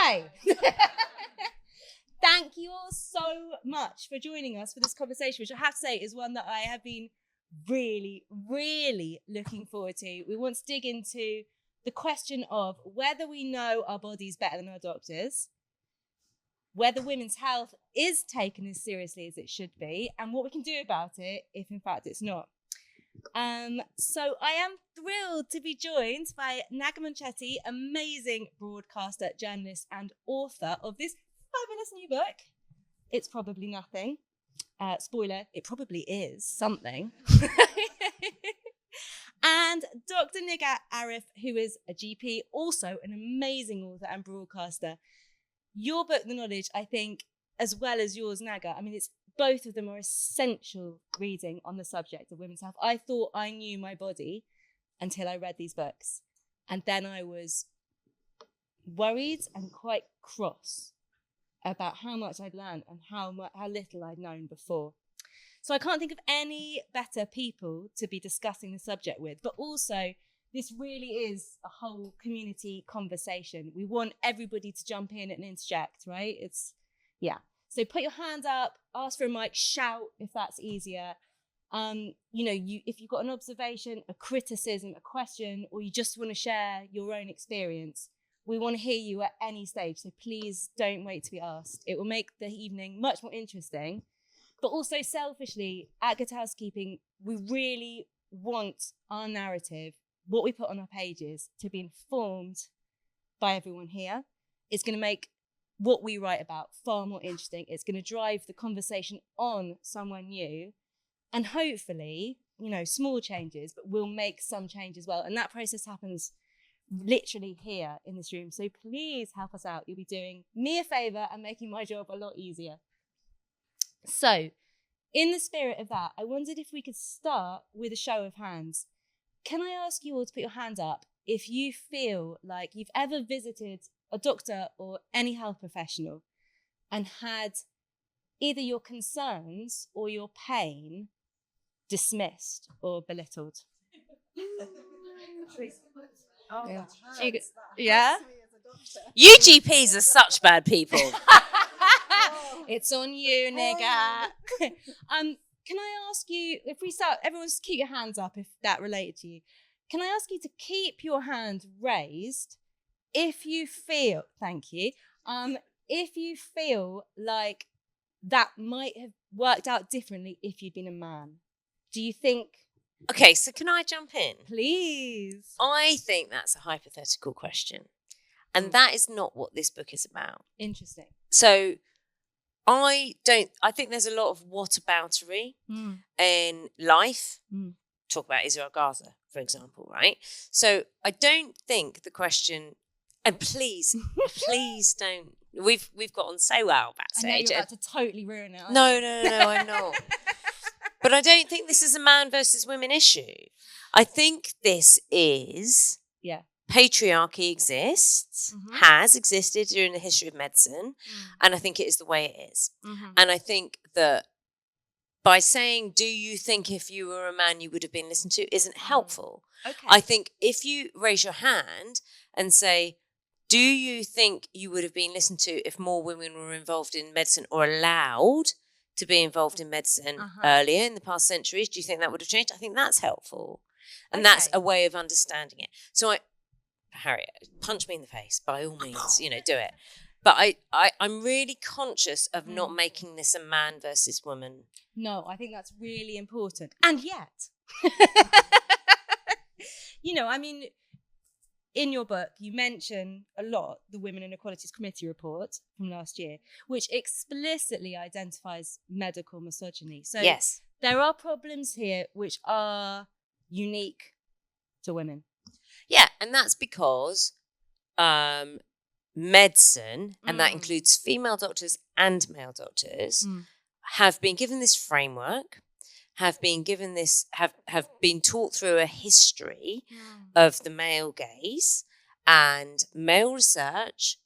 Hi. Thank you all so much for joining us for this conversation, which I have to say is one that I have been really, really looking forward to. We want to dig into the question of whether we know our bodies better than our doctors, whether women's health is taken as seriously as it should be, and what we can do about it if in fact it's not. So I am thrilled to be joined by Naga Munchetty, amazing broadcaster, journalist, and author of this fabulous new book. It's probably nothing. Spoiler, it probably is something. And Dr. Nighat Arif, who is a GP, also an amazing author and broadcaster. Your book, The Knowledge, I think, as well as yours, Naga, I mean, it's both of them are essential reading on the subject of women's health. I thought I knew my body until I read these books. And then I was worried and quite cross about how much I'd learned and how little I'd known before. So I can't think of any better people to be discussing the subject with. But also, this really is a whole community conversation. We want everybody to jump in and interject, right? So put your hand up, ask for a mic, shout if that's easier. If you've got an observation, a criticism, a question, or you just want to share your own experience, we want to hear you at any stage. So please don't wait to be asked. It will make the evening much more interesting. But also selfishly, at Good Housekeeping, we really want our narrative, what we put on our pages, to be informed by everyone here. It's going to make what we write about far more interesting. It's going to drive the conversation on somewhere new, and hopefully, small changes, but we'll make some change as well. And that process happens literally here in this room. So please help us out. You'll be doing me a favor and making my job a lot easier. So in the spirit of that, I wondered if we could start with a show of hands. Can I ask you all to put your hand up if you feel like you've ever visited a doctor or any health professional and had either your concerns or your pain dismissed or belittled? Yeah? You GPs are such bad people. It's on you, nigga. Can I ask you, if we start, everyone just keep your hands up if that related to you. Can I ask you to keep your hand raised if you feel, thank you, if you feel like that might have worked out differently if you'd been a man? Do you think? Okay, so can I jump in? Please. I think that's a hypothetical question. And that is not what this book is about. Interesting. So I think there's a lot of whataboutery in life. Talk about Israel Gaza, for example, right? So I don't think the question, and please don't, we've got on so well backstage. I know you're about to totally ruin it. No, I'm not. But I don't think this is a man versus women issue. I think this is patriarchy exists, has existed during the history of medicine, and I think it is the way it is. And I think that by saying, do you think if you were a man you would have been listened to, isn't helpful. Okay. I think if you raise your hand and say, do you think you would have been listened to if more women were involved in medicine or allowed to be involved in medicine earlier in the past centuries? Do you think that would have changed? I think that's helpful. And that's a way of understanding it. So Harriet, punch me in the face, by all means, do it. But I'm really conscious of not making this a man versus woman. No, I think that's really important. And yet, in your book, you mention a lot the Women Inequalities Committee report from last year, which explicitly identifies medical misogyny. So yes, there are problems here which are unique to women. Yeah, and that's because medicine, and that includes female doctors and male doctors, have been given this framework, have been taught through a history of the male gaze and male research,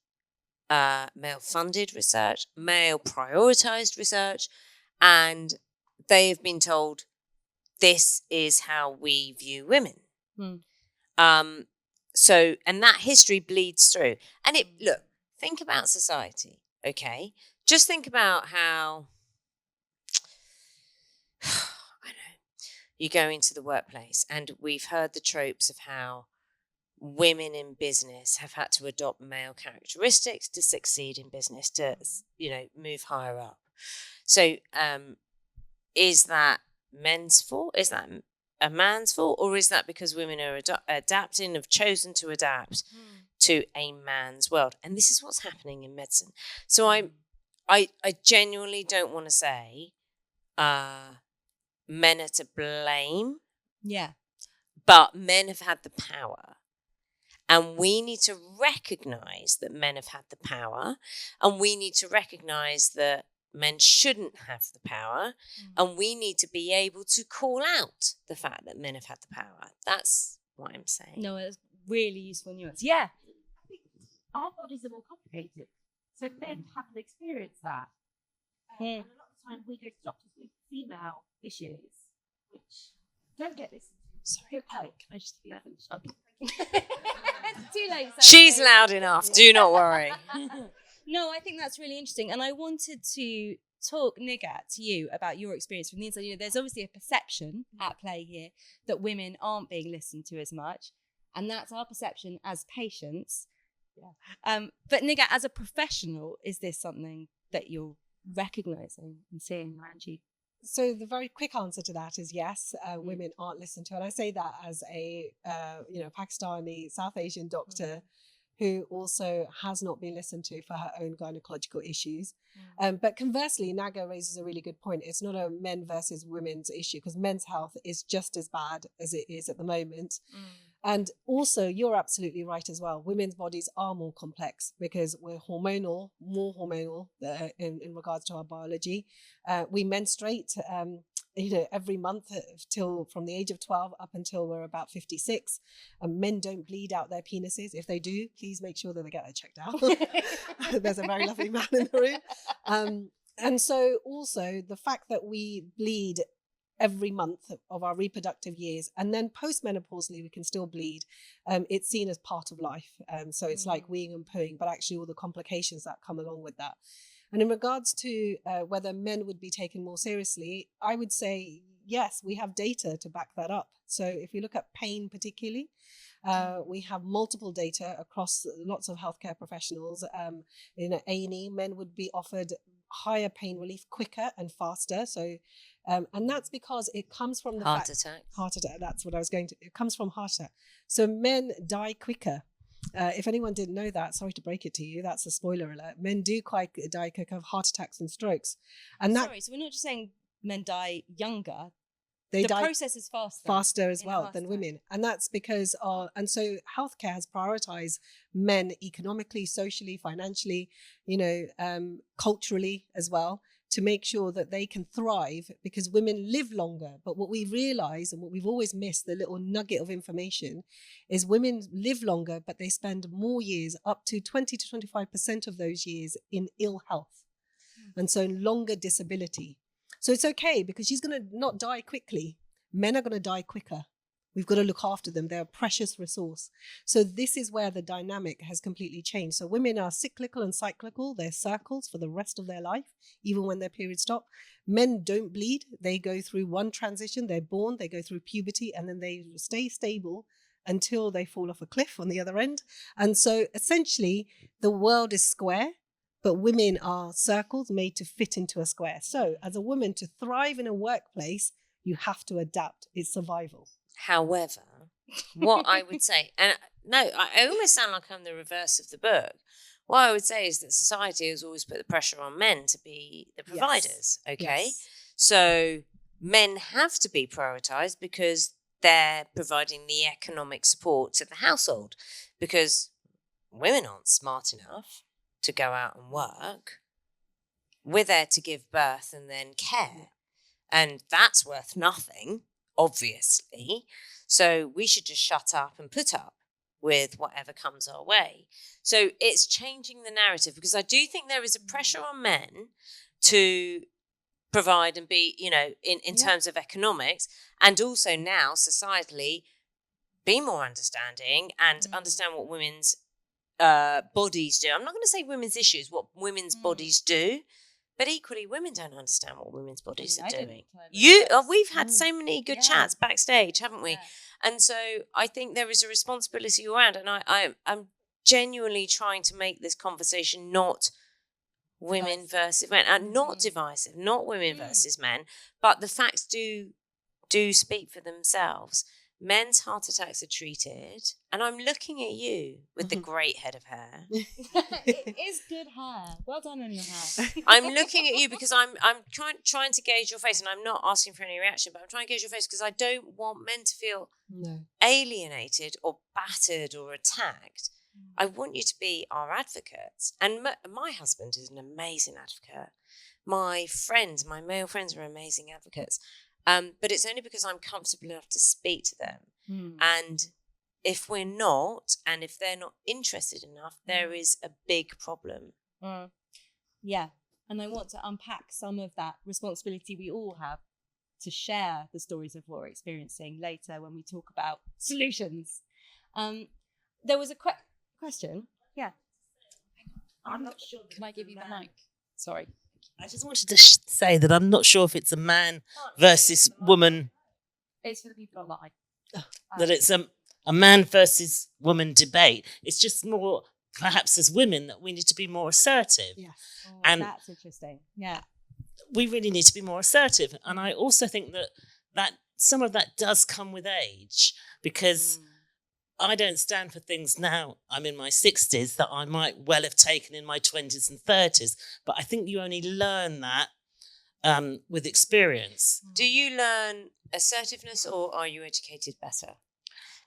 male-funded research, male-prioritized research, and they have been told this is how we view women. And that history bleeds through. And look, think about society, okay? Just think about how, I know, you go into the workplace, and we've heard the tropes of how women in business have had to adopt male characteristics to succeed in business, to, move higher up. So is that men's fault? Is that a man's fault? Or is that because women are adapting, have chosen to adapt to a man's world? And this is what's happening in medicine. So I genuinely don't want to say men are to blame. Yeah. But men have had the power. And we need to recognise that men have had the power. And we need to recognise that men shouldn't have the power. And we need to be able to call out the fact that men have had the power. That's what I'm saying. No, it's really useful nuance. Yeah. I think our bodies are more complicated. So men haven't experienced that. And a lot of the time we go to doctors with female issues, which don't get listened to. Sorry, can I just be It's too late. She's loud enough. Do not worry. No, I think that's really interesting. And I wanted to talk, Nighat, to you about your experience from the inside. There's obviously a perception at play here that women aren't being listened to as much. And that's our perception as patients. Yeah. But Nighat, as a professional, is this something that you're recognising and seeing around you? So the very quick answer to that is yes, women aren't listened to. And I say that as a, Pakistani, South Asian doctor who also has not been listened to for her own gynecological issues. But conversely, Naga raises a really good point. It's not a men versus women's issue, because men's health is just as bad as it is at the moment. And also, you're absolutely right as well. Women's bodies are more complex because we're more hormonal in regards to our biology. We menstruate, every month from the age of 12 up until we're about 56. Men don't bleed out their penises. If they do, please make sure that they get that checked out. There's a very lovely man in the room. And so also the fact that we bleed every month of our reproductive years, and then postmenopausally we can still bleed. It's seen as part of life. So it's like weeing and pooing, but actually all the complications that come along with that. And in regards to whether men would be taken more seriously, I would say, yes, we have data to back that up. So if you look at pain particularly, we have multiple data across lots of healthcare professionals. In A&E, men would be offered higher pain relief quicker and faster. So, and that's because it comes from the heart attack. That's what I was going to. It comes from heart attack. So men die quicker. If anyone didn't know that, sorry to break it to you, that's a spoiler alert. Men do die quicker of heart attacks and strokes. And Sorry, so we're not just saying men die younger. The process is faster as well than women. And that's because, and so healthcare has prioritized men economically, socially, financially, culturally as well, to make sure that they can thrive, because women live longer. But what we realize, and what we've always missed, the little nugget of information, is women live longer, but they spend more years, up to 20 to 25% of those years, in ill health. And so longer disability. So it's okay, because she's going to not die quickly. Men are going to die quicker. We've got to look after them. They're a precious resource. So this is where the dynamic has completely changed. So women are cyclical and cyclical. They're circles for the rest of their life, even when their periods stop. Men don't bleed. They go through one transition. They're born, they go through puberty, and then they stay stable until they fall off a cliff on the other end. And so essentially, the world is square, but women are circles made to fit into a square. So as a woman, to thrive in a workplace, you have to adapt. It's survival. However, what I would say, and no, I almost sound like I'm the reverse of the book. What I would say is that society has always put the pressure on men to be the providers, okay? Yes. So men have to be prioritised because they're providing the economic support to the household, because women aren't smart enough to go out and work. We're there to give birth and then care. And that's worth nothing, obviously. So we should just shut up and put up with whatever comes our way. So it's changing the narrative, because I do think there is a pressure on men to provide and be, in terms of economics, and also now societally be more understanding and understand what women's bodies do. I'm not going to say women's issues, what women's bodies do, but equally, women don't understand what women's bodies are doing. We've had so many good chats backstage, haven't we? Yeah. And so I think there is a responsibility around, and I'm genuinely trying to make this conversation not women versus men, and not divisive, not women versus men, but the facts do speak for themselves. Men's heart attacks are treated, and I'm looking at you with the great head of hair. It is good hair. Well done on your hair. I'm looking at you because I'm trying to gauge your face, and I'm not asking for any reaction, but I'm trying to gauge your face because I don't want men to feel alienated or battered or attacked. I want you to be our advocates. And my husband is an amazing advocate. My male friends are amazing advocates. But it's only because I'm comfortable enough to speak to them. And if we're not, and if they're not interested enough, there is a big problem. Yeah. And I want to unpack some of that responsibility we all have to share the stories of what we're experiencing later when we talk about solutions. There was a question. Yeah. I'm not sure. Can I give you the mic? Sorry. I just wanted to say that I'm not sure if it's a man versus woman, It's for the people online. that it's a man versus woman debate. It's just more, perhaps as women, that we need to be more assertive. Yeah. And that's interesting. Yeah. we really need to be more assertive. And I also think that some of that does come with age, because I don't stand for things now. I'm in my 60s that I might well have taken in my 20s and 30s. But I think you only learn that with experience. Do you learn assertiveness, or are you educated better?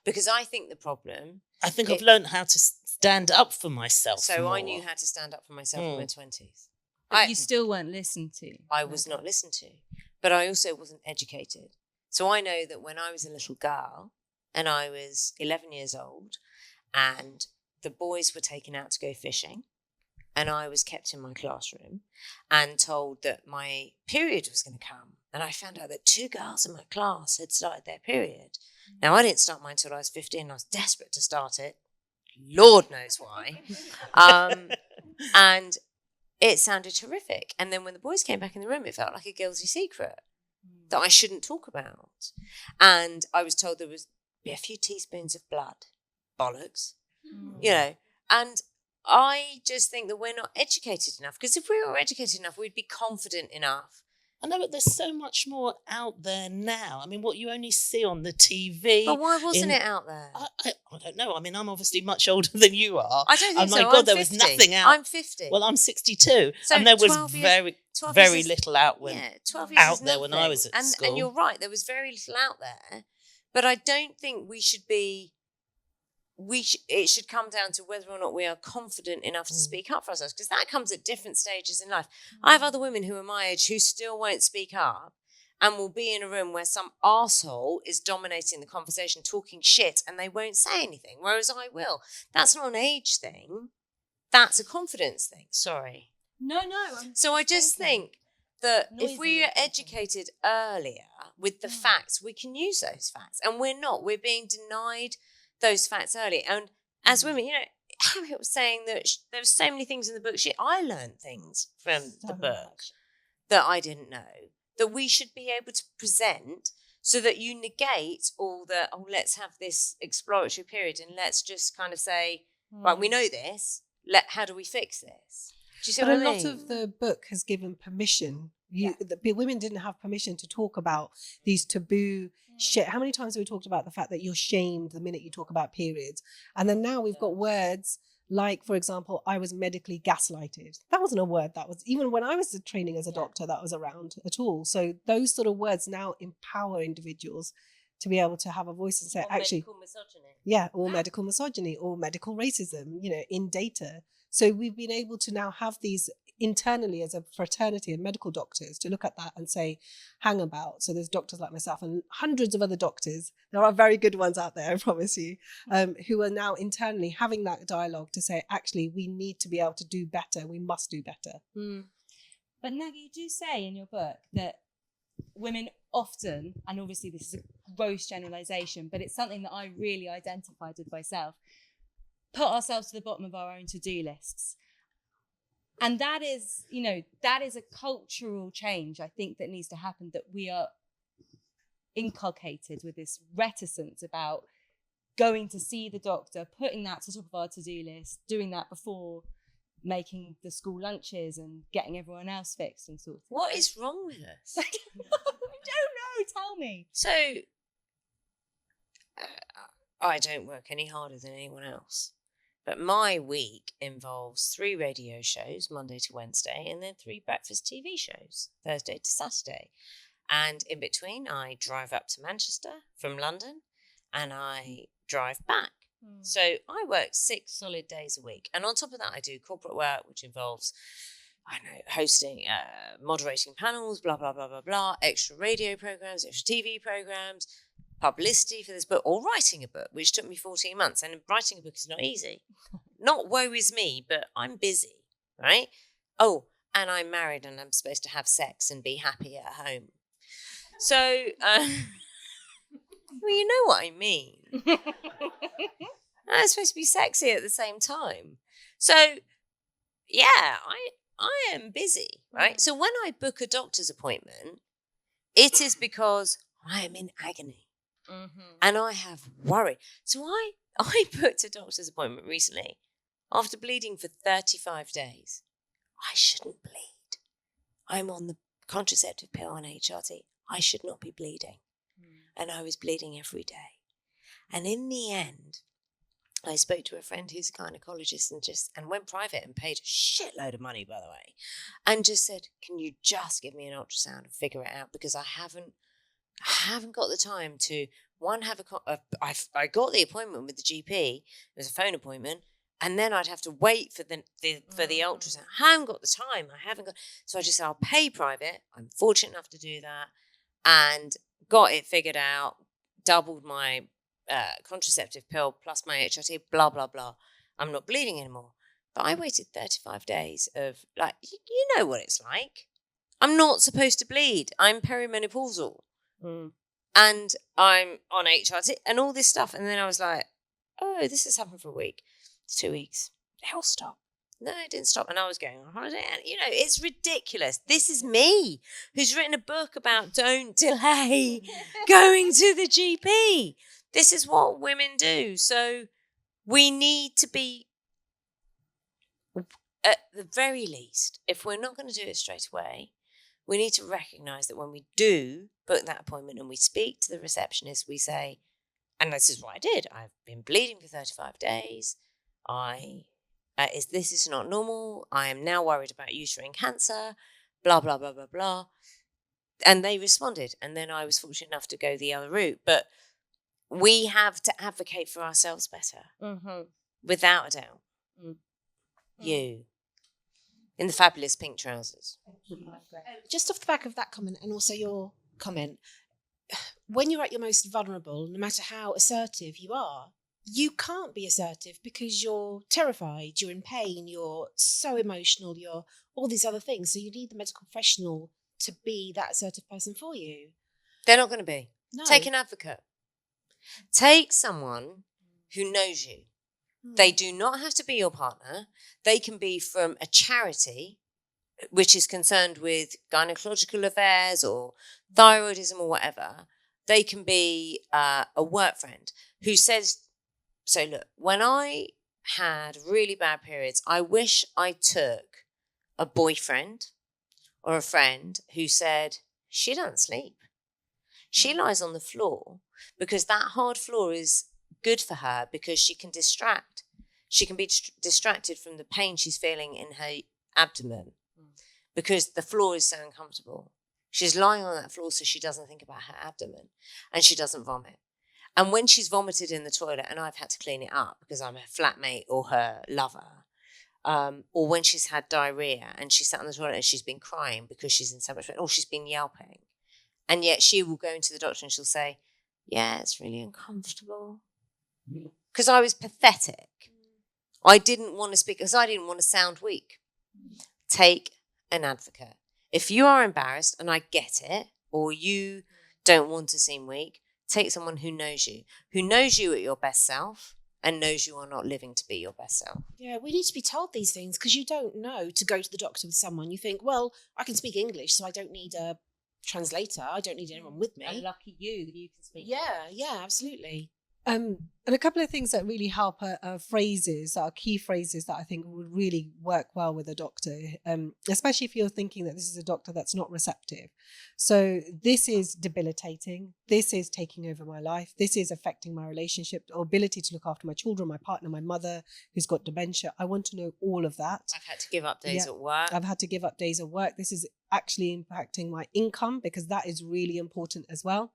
Because I think the problem... I think I've learned how to stand up for myself. So more. I knew how to stand up for myself in my 20s. But you still weren't listened to. I was not listened to. But I also wasn't educated. So I know that when I was a little girl, and I was 11 years old, and the boys were taken out to go fishing, and I was kept in my classroom and told that my period was going to come. And I found out that 2 girls in my class had started their period. Now, I didn't start mine until I was 15. I was desperate to start it. Lord knows why. And it sounded terrific. And then when the boys came back in the room, it felt like a guilty secret that I shouldn't talk about. And I was told there was be a few teaspoons of blood. Bollocks. You know, and I just think that we're not educated enough, because if we were educated enough, we'd be confident enough. I know, but there's so much more out there now. I mean, what you only see on the TV. But why wasn't it out there? I don't know. I mean, I'm obviously much older than you are. I don't think so. Oh my God, I'm there 50. was nothing out. I'm 50. Well, I'm 62. So And there was 12 years- very 12 very years is- little out when, 12 years out is there when I was at and, school. And you're right, there was very little out there. But I don't think we should be... it should come down to whether or not we are confident enough to speak up for ourselves, because that comes at different stages in life. I have other women who are my age who still won't speak up and will be in a room where some arsehole is dominating the conversation, talking shit, and they won't say anything, whereas I will. That's not an age thing. That's a confidence thing. Sorry. No. So I just think that if we are educated earlier with the facts, we can use those facts. And we're not. We're being denied those facts early. And as women, you know, Harriet was saying that there were so many things in the book. I learned things from the book that I didn't know, that we should be able to present, so that you negate all the, let's have this exploratory period and let's just kind of say, right, we know this, how do we fix this? Do you see But what I a mean? lot of the book has given permission. The women didn't have permission to talk about these taboo shit. How many times have we talked about the fact that you're shamed the minute you talk about periods? And then now we've got words like, for example, I was medically gaslighted. That wasn't a word that was, even when I was training as a doctor, that was around at all. So those sort of words now empower individuals to be able to have a voice and say, actually, medical misogyny. Yeah, or medical misogyny or medical racism, you know, in data. So we've been able to now have these internally as a fraternity of medical doctors to look at that and say, hang about. So there's doctors like myself and hundreds of other doctors. There are very good ones out there, I promise you, who are now internally having that dialogue to say, actually, we need to be able to do better. We must do better. But Naga, you do say in your book that women often, and obviously this is a gross generalization, but it's something that I really identified with myself, put ourselves to the bottom of our own to-do lists. And that is, that is a cultural change, I think, that needs to happen, that we are inculcated with this reticence about going to see the doctor, putting that to the top of our to-do list, doing that before making the school lunches and getting everyone else fixed and sorted. What is wrong with us? I don't know. Tell me. So, I don't work any harder than anyone else. But my week involves 3 radio shows, Monday to Wednesday, and then 3 breakfast TV shows, Thursday to Saturday. And in between, I drive up to Manchester from London, and I drive back. So I work 6 solid days a week. And on top of that, I do corporate work, which involves, hosting, moderating panels, blah, blah, blah, blah, blah, extra radio programs, extra TV programs, publicity for this book, or writing a book, which took me 14 months. And writing a book is not easy. Not woe is me, but I'm busy, right? Oh, and I'm married and I'm supposed to have sex and be happy at home. So, well, you know what I mean. I'm supposed to be sexy at the same time. So, yeah, I am busy, right? So when I book a doctor's appointment, it is because I am in agony. And I have worry. So I booked a doctor's appointment recently after bleeding for 35 days. I shouldn't bleed. I'm on the contraceptive pill and HRT. I should not be bleeding. And I was bleeding every day. And in the end, I spoke to a friend who's a gynecologist and went private and paid a shitload of money, by the way, and just said, can you just give me an ultrasound and figure it out? Because I haven't got the time to, I got the appointment with the GP. It was a phone appointment. And then I'd have to wait for the ultrasound. I haven't got the time. So I just said, I'll pay private. I'm fortunate enough to do that. And got it figured out, doubled my contraceptive pill plus my HRT, blah, blah, blah. I'm not bleeding anymore. But I waited 35 days of, you know what it's like. I'm not supposed to bleed. I'm perimenopausal. And I'm on HRT and all this stuff. And then I was like, oh, this has happened for a week. It's 2 weeks. It'll stop. No, it didn't stop. And I was going on holiday. And, it's ridiculous. This is me who's written a book about don't delay going to the GP. This is what women do. So we need to be, at the very least, if we're not going to do it straight away, we need to recognise that when we do book that appointment and we speak to the receptionist, we say, and this is what I did. I've been bleeding for 35 days. This is not normal. I am now worried about uterine cancer, blah, blah, blah, blah, blah. And they responded. And then I was fortunate enough to go the other route. But we have to advocate for ourselves better, without a doubt. You, in the fabulous pink trousers. Just off the back of that comment and also your comment, when you're at your most vulnerable, no matter how assertive you are, you can't be assertive because you're terrified, you're in pain, you're so emotional, you're all these other things. So you need the medical professional to be that assertive person for you. They're not going to be. No. Take an advocate. Take someone who knows you. They do not have to be your partner. They can be from a charity which is concerned with gynecological affairs or thyroidism or whatever. They can be a work friend who says, so look, when I had really bad periods, I wish I took a boyfriend or a friend who said, she doesn't sleep. She lies on the floor because that hard floor is good for her because she can distract. She can be distracted from the pain she's feeling in her abdomen because the floor is so uncomfortable. She's lying on that floor so she doesn't think about her abdomen and she doesn't vomit. And when she's vomited in the toilet and I've had to clean it up because I'm her flatmate or her lover, or when she's had diarrhea and she's sat on the toilet and she's been crying because she's in so much pain, or she's been yelping, and yet she will go into the doctor and she'll say, yeah, it's really uncomfortable. Because I was pathetic. I didn't want to speak because I didn't want to sound weak. Take an advocate. If you are embarrassed, and I get it, or you don't want to seem weak, take someone who knows you at your best self, and knows you are not living to be your best self. Yeah, we need to be told these things because you don't know to go to the doctor with someone. You think, well, I can speak English, so I don't need a translator. I don't need anyone with me. And lucky you can speak. Yeah, absolutely. And a couple of things that really help are phrases, are key phrases that I think would really work well with a doctor, especially if you're thinking that this is a doctor that's not receptive. So this is debilitating. This is taking over my life. This is affecting my relationship or ability to look after my children, my partner, my mother who's got dementia. I want to know all of that. I've had to give up days at work. I've had to give up days at work. This is actually impacting my income because that is really important as well.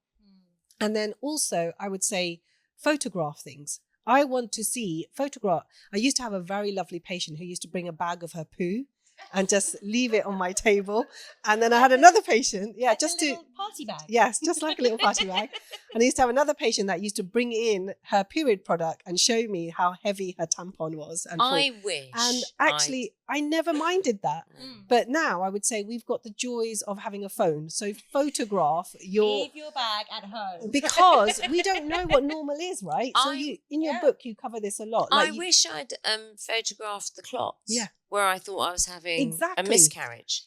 And then also I would say, photograph things. I want to see photograph. I used to have a very lovely patient who used to bring a bag of her poo and just leave it on my table. And then I had another patient, Like just a to little party bag. yes, just like a little party bag. And I used to have another patient that used to bring in her period product and show me how heavy her tampon was. And I wish. and actually, I never minded that. Mm. But now I would say we've got the joys of having a phone. So photograph your Leave your bag at home. because we don't know what normal is, right? So you in your book you cover this a lot. I wish I'd photographed the clots. Yeah. Where I thought I was having Exactly. a miscarriage.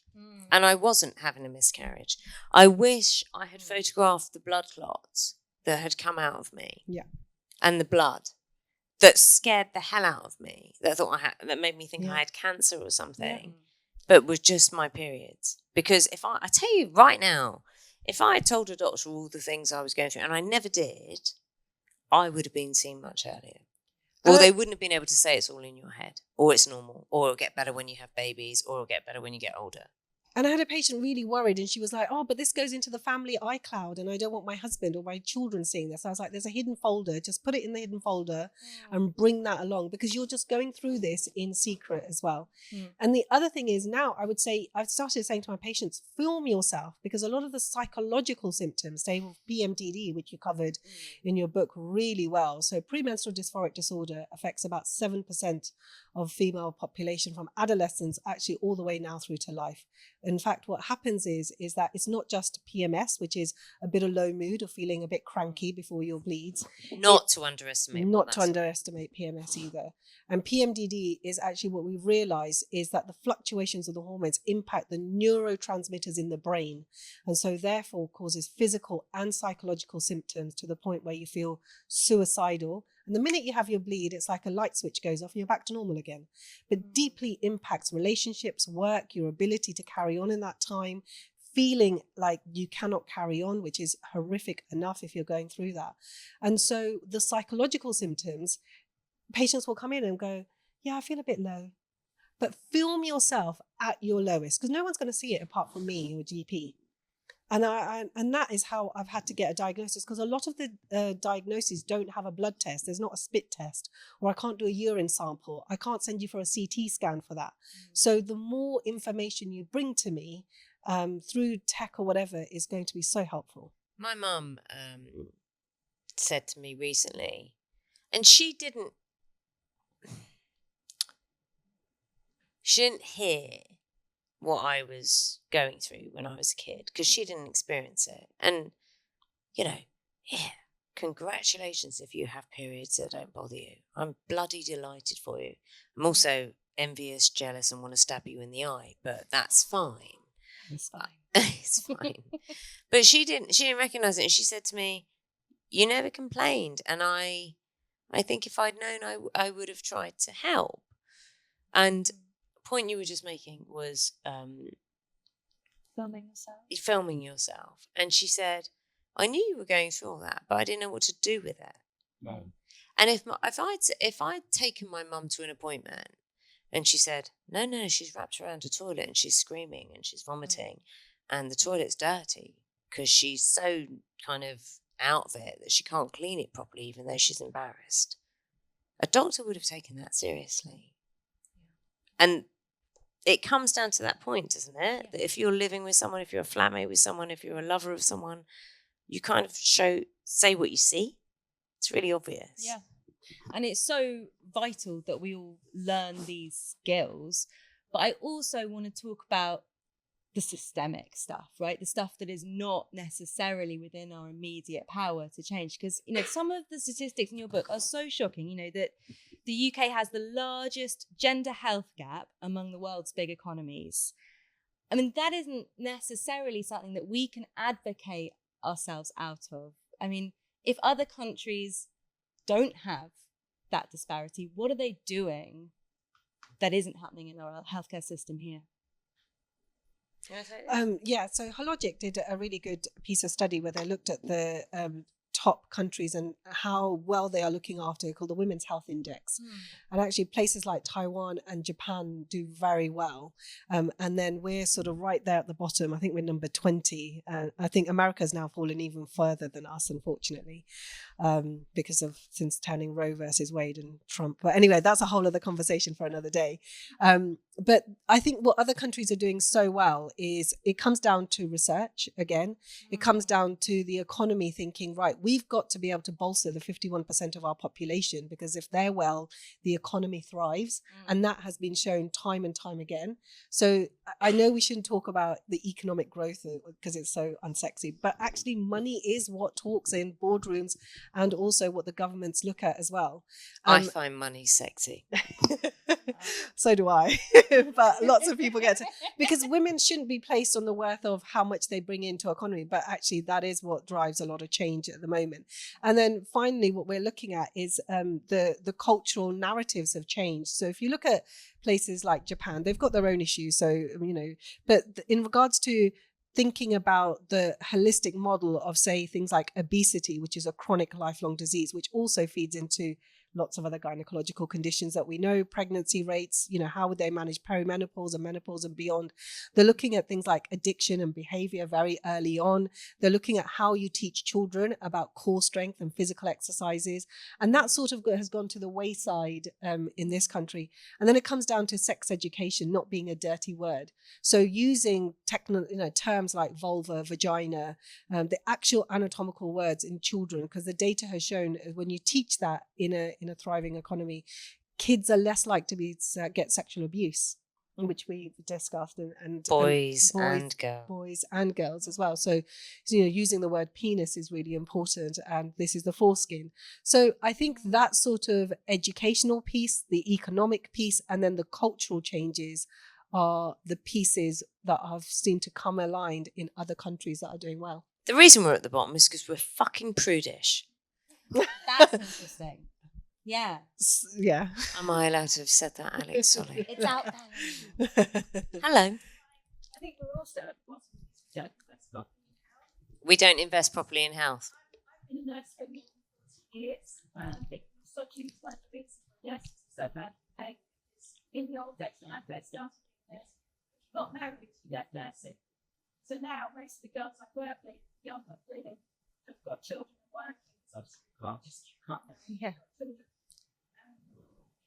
And I wasn't having a miscarriage. I wish I had photographed the blood clots that had come out of me. Yeah. And the blood that scared the hell out of me. That I thought that made me think Yeah. I had cancer or something. But was just my periods. Because I tell you right now, if I had told a doctor all the things I was going through, and I never did, I would have been seen much earlier. Or they wouldn't have been able to say it's all in your head, or it's normal, or it'll get better when you have babies, or it'll get better when you get older. And I had a patient really worried and she was like, oh, but this goes into the family iCloud and I don't want my husband or my children seeing this. I was like, there's a hidden folder. Just put it in the hidden folder and bring that along because you're just going through this in secret as well. And the other thing is now I would say, I've started saying to my patients, film yourself because a lot of the psychological symptoms, say with PMDD, which you covered in your book really well. So premenstrual dysphoric disorder affects about 7% of female population from adolescence actually all the way now through to life. In fact, what happens is that it's not just PMS, which is a bit of low mood or feeling a bit cranky before your bleeds. Not to underestimate PMS either. And PMDD is actually what we've realized is that the fluctuations of the hormones impact the neurotransmitters in the brain. And so therefore causes physical and psychological symptoms to the point where you feel suicidal. And the minute you have your bleed, it's like a light switch goes off and you're back to normal again. But deeply impacts relationships, work, your ability to carry on in that time, feeling like you cannot carry on, which is horrific enough if you're going through that. And so the psychological symptoms, patients will come in and go, yeah, I feel a bit low. But film yourself at your lowest because no one's going to see it apart from me, your GP. And that is how I've had to get a diagnosis because a lot of the diagnoses don't have a blood test. There's not a spit test, or I can't do a urine sample. I can't send you for a CT scan for that. So the more information you bring to me through tech or whatever is going to be so helpful. My mum said to me recently, and she didn't hear what I was going through when I was a kid because she didn't experience it. And, congratulations if you have periods that don't bother you. I'm bloody delighted for you. I'm also envious, jealous, and want to stab you in the eye, but that's fine. It's fine. It's fine. But she didn't recognize it. And she said to me, you never complained. And I think if I'd known, I would have tried to help. And point you were just making was filming yourself. And she said, I knew you were going through all that, but I didn't know what to do with it. No. And if I'd taken my mum to an appointment and she said, no, she's wrapped around a toilet and she's screaming and she's vomiting and the toilet's dirty because she's so kind of out of it that she can't clean it properly even though she's embarrassed, a doctor would have taken that seriously. And it comes down to that point, doesn't it? That if you're living with someone, if you're a flatmate with someone, if you're a lover of someone, you kind of say what you see. It's really obvious. Yeah. And it's so vital that we all learn these skills. But I also want to talk about the systemic stuff, right? The stuff that is not necessarily within our immediate power to change. Because, some of the statistics in your book are so shocking, that the UK has the largest gender health gap among the world's big economies. I mean, that isn't necessarily something that we can advocate ourselves out of. I mean, if other countries don't have that disparity, what are they doing that isn't happening in our healthcare system here? So Hologic did a really good piece of study where they looked at the top countries and how well they are looking after, called the Women's Health Index. And actually places like Taiwan and Japan do very well. And then we're sort of right there at the bottom. I think we're number 20. I think America's now fallen even further than us, unfortunately, because of since turning Roe versus Wade and Trump. But anyway, that's a whole other conversation for another day. But I think what other countries are doing so well is it comes down to research again. It comes down to the economy thinking, right, we've got to be able to bolster the 51% of our population, because if they're well, the economy thrives. And that has been shown time and time again. So I know we shouldn't talk about the economic growth because it's so unsexy, but actually money is what talks in boardrooms and also what the governments look at as well. I find money sexy. So do I. But lots of people get to, because women shouldn't be placed on the worth of how much they bring into economy, but actually that is what drives a lot of change at the moment. And then finally, what we're looking at is the cultural narratives have changed. So if you look at places like Japan, they've got their own issues. So, but in regards to thinking about the holistic model of, say, things like obesity, which is a chronic lifelong disease, which also feeds into lots of other gynecological conditions that we know, pregnancy rates, how would they manage perimenopause and menopause and beyond? They're looking at things like addiction and behavior very early on. They're looking at how you teach children about core strength and physical exercises. And that sort of has gone to the wayside in this country. And then it comes down to sex education not being a dirty word. So using terms like vulva, vagina, the actual anatomical words in children, because the data has shown when you teach that in a thriving economy, kids are less likely to get sexual abuse, which we've discussed, and boys and girls as well. So using the word penis is really important, and this is the foreskin. So I think that sort of educational piece, the economic piece, and then the cultural changes are the pieces that I've seen to come aligned in other countries that are doing well. The reason we're at the bottom is because we're fucking prudish. That's interesting. Yeah. Yeah. Am I allowed to have said that, Alex? Sorry. It's out there. Hello. I think we're also We don't invest properly in health. in the nurse for years. Such a yes, so bad. In the old days when I first started this, got married to that nursing. So now most of the girls I work with, younger women, have got children working. So I just can't. Yeah.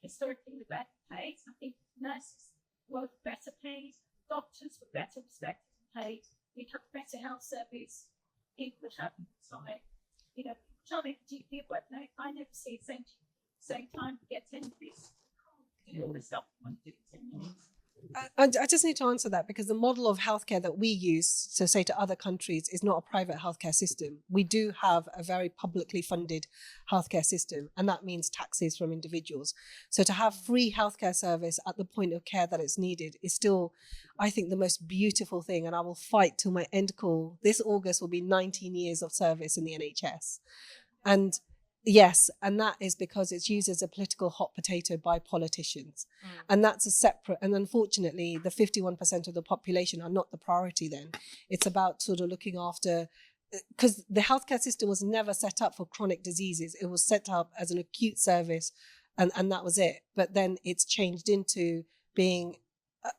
Historically, the better paid. I think nurses were better paid, doctors were better respected and paid. We have better health service. People would have sorry. Tell me the GP work. No, I never see the same time to get 10 increase. All this stuff. I just need to answer that, because the model of healthcare that we use to say to other countries is not a private healthcare system. We do have a very publicly funded healthcare system, and that means taxes from individuals. So to have free healthcare service at the point of care that it's needed is still, I think, the most beautiful thing. And I will fight till my end call. This August will be 19 years of service in the NHS. And yes, and that is because it's used as a political hot potato by politicians. And that's a separate, and unfortunately, the 51% of the population are not the priority then. It's about sort of looking after, because the healthcare system was never set up for chronic diseases. It was set up as an acute service, and that was it. But then it's changed into being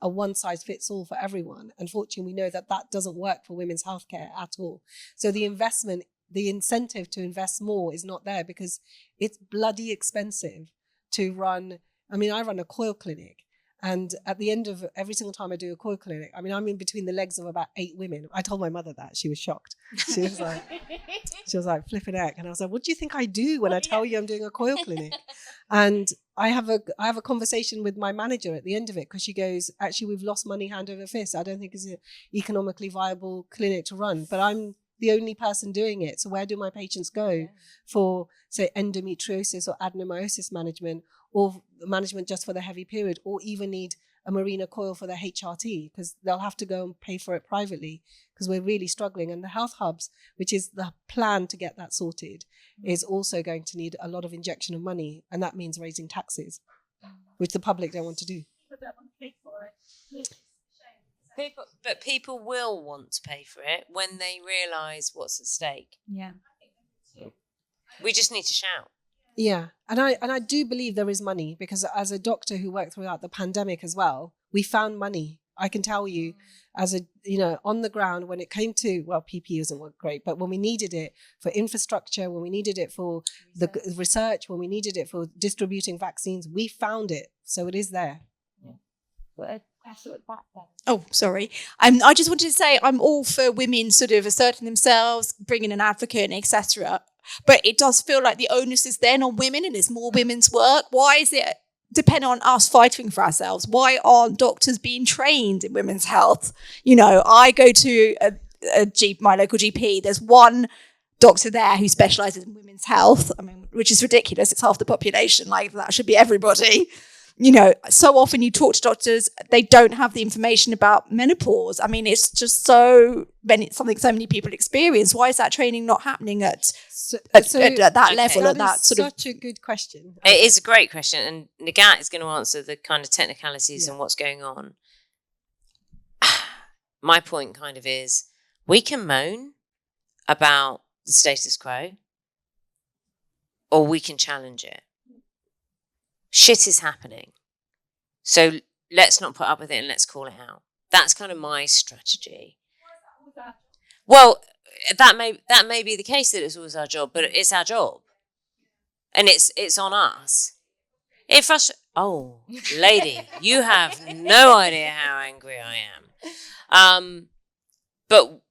a one-size-fits-all for everyone. Unfortunately, we know that doesn't work for women's healthcare at all. So the investment, the incentive to invest more is not there, because it's bloody expensive to run. I mean, I run a coil clinic, And at the end of every single time I do a coil clinic, I mean, I'm in between the legs of about 8 women. I told my mother that. She was shocked. She was like flipping out. And I was like, what do you think I do when I tell you I'm doing a coil clinic? And I have a conversation with my manager at the end of it, because she goes, actually, we've lost money hand over fist. I don't think it's an economically viable clinic to run, but I'm the only person doing it. So where do my patients go for, say, endometriosis or adenomyosis management, or management just for the heavy period, or even need a Marina coil for their HRT, because they'll have to go and pay for it privately, because we're really struggling. And the health hubs, which is the plan to get that sorted, is also going to need a lot of injection of money, and that means raising taxes, which the public don't want to do. People will want to pay for it when they realise what's at stake. Yeah. We just need to shout. Yeah, and I do believe there is money, because as a doctor who worked throughout the pandemic as well, we found money. I can tell you, as on the ground, when it came to, well, PPE wasn't great, but when we needed it for infrastructure, when we needed it for the research, when we needed it for distributing vaccines, we found it. So it is there. Oh, sorry. I just wanted to say I'm all for women sort of asserting themselves, bringing an advocate, and etc. But it does feel like the onus is then on women, and it's more women's work. Why is it depend on us fighting for ourselves? Why aren't doctors being trained in women's health? I go to my local GP. There's one doctor there who specialises in women's health. I mean, which is ridiculous. It's half the population. Like, that should be everybody. So often you talk to doctors, they don't have the information about menopause. I mean, it's just something so many people experience. Why is that training not happening at that level? At that sort of such a good question. It is a great question, and Nighat is going to answer the kind of technicalities and what's going on. My point kind of is, we can moan about the status quo, or we can challenge it. Shit is happening. So let's not put up with it, and let's call it out. That's kind of my strategy. Well, that may be the case, that it's always our job, but it's our job. And it's on us. Oh, lady, you have no idea how angry I am. But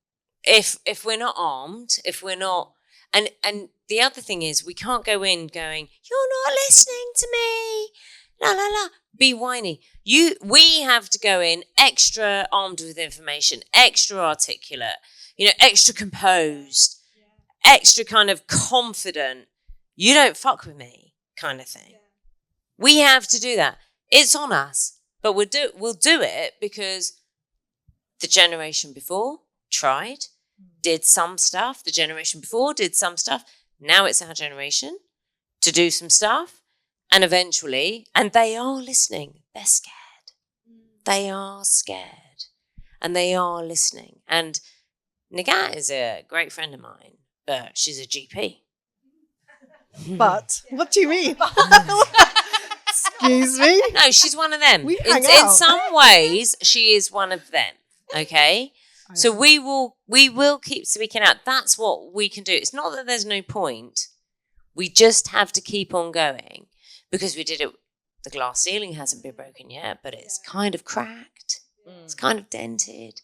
if we're not armed, if we're not, and the other thing is, we can't go in going, you're not listening to me, la la la, be whiny. We have to go in extra armed with information, extra articulate, extra composed, extra kind of confident. You don't fuck with me, kind of thing. We have to do that. It's on us, but we'll do it because the generation before tried, did some stuff. The generation before did some stuff. Now it's our generation to do some stuff. And eventually, and they are listening. They're scared. They are scared. And they are listening. And Nighat is a great friend of mine, but she's a GP. But what do you mean? Excuse me? No, she's one of them. In some ways, she is one of them. Okay? So we will keep speaking out. That's what we can do. It's not that there's no point. We just have to keep on going, because we did it. The glass ceiling hasn't been broken yet, but it's kind of cracked. It's kind of dented.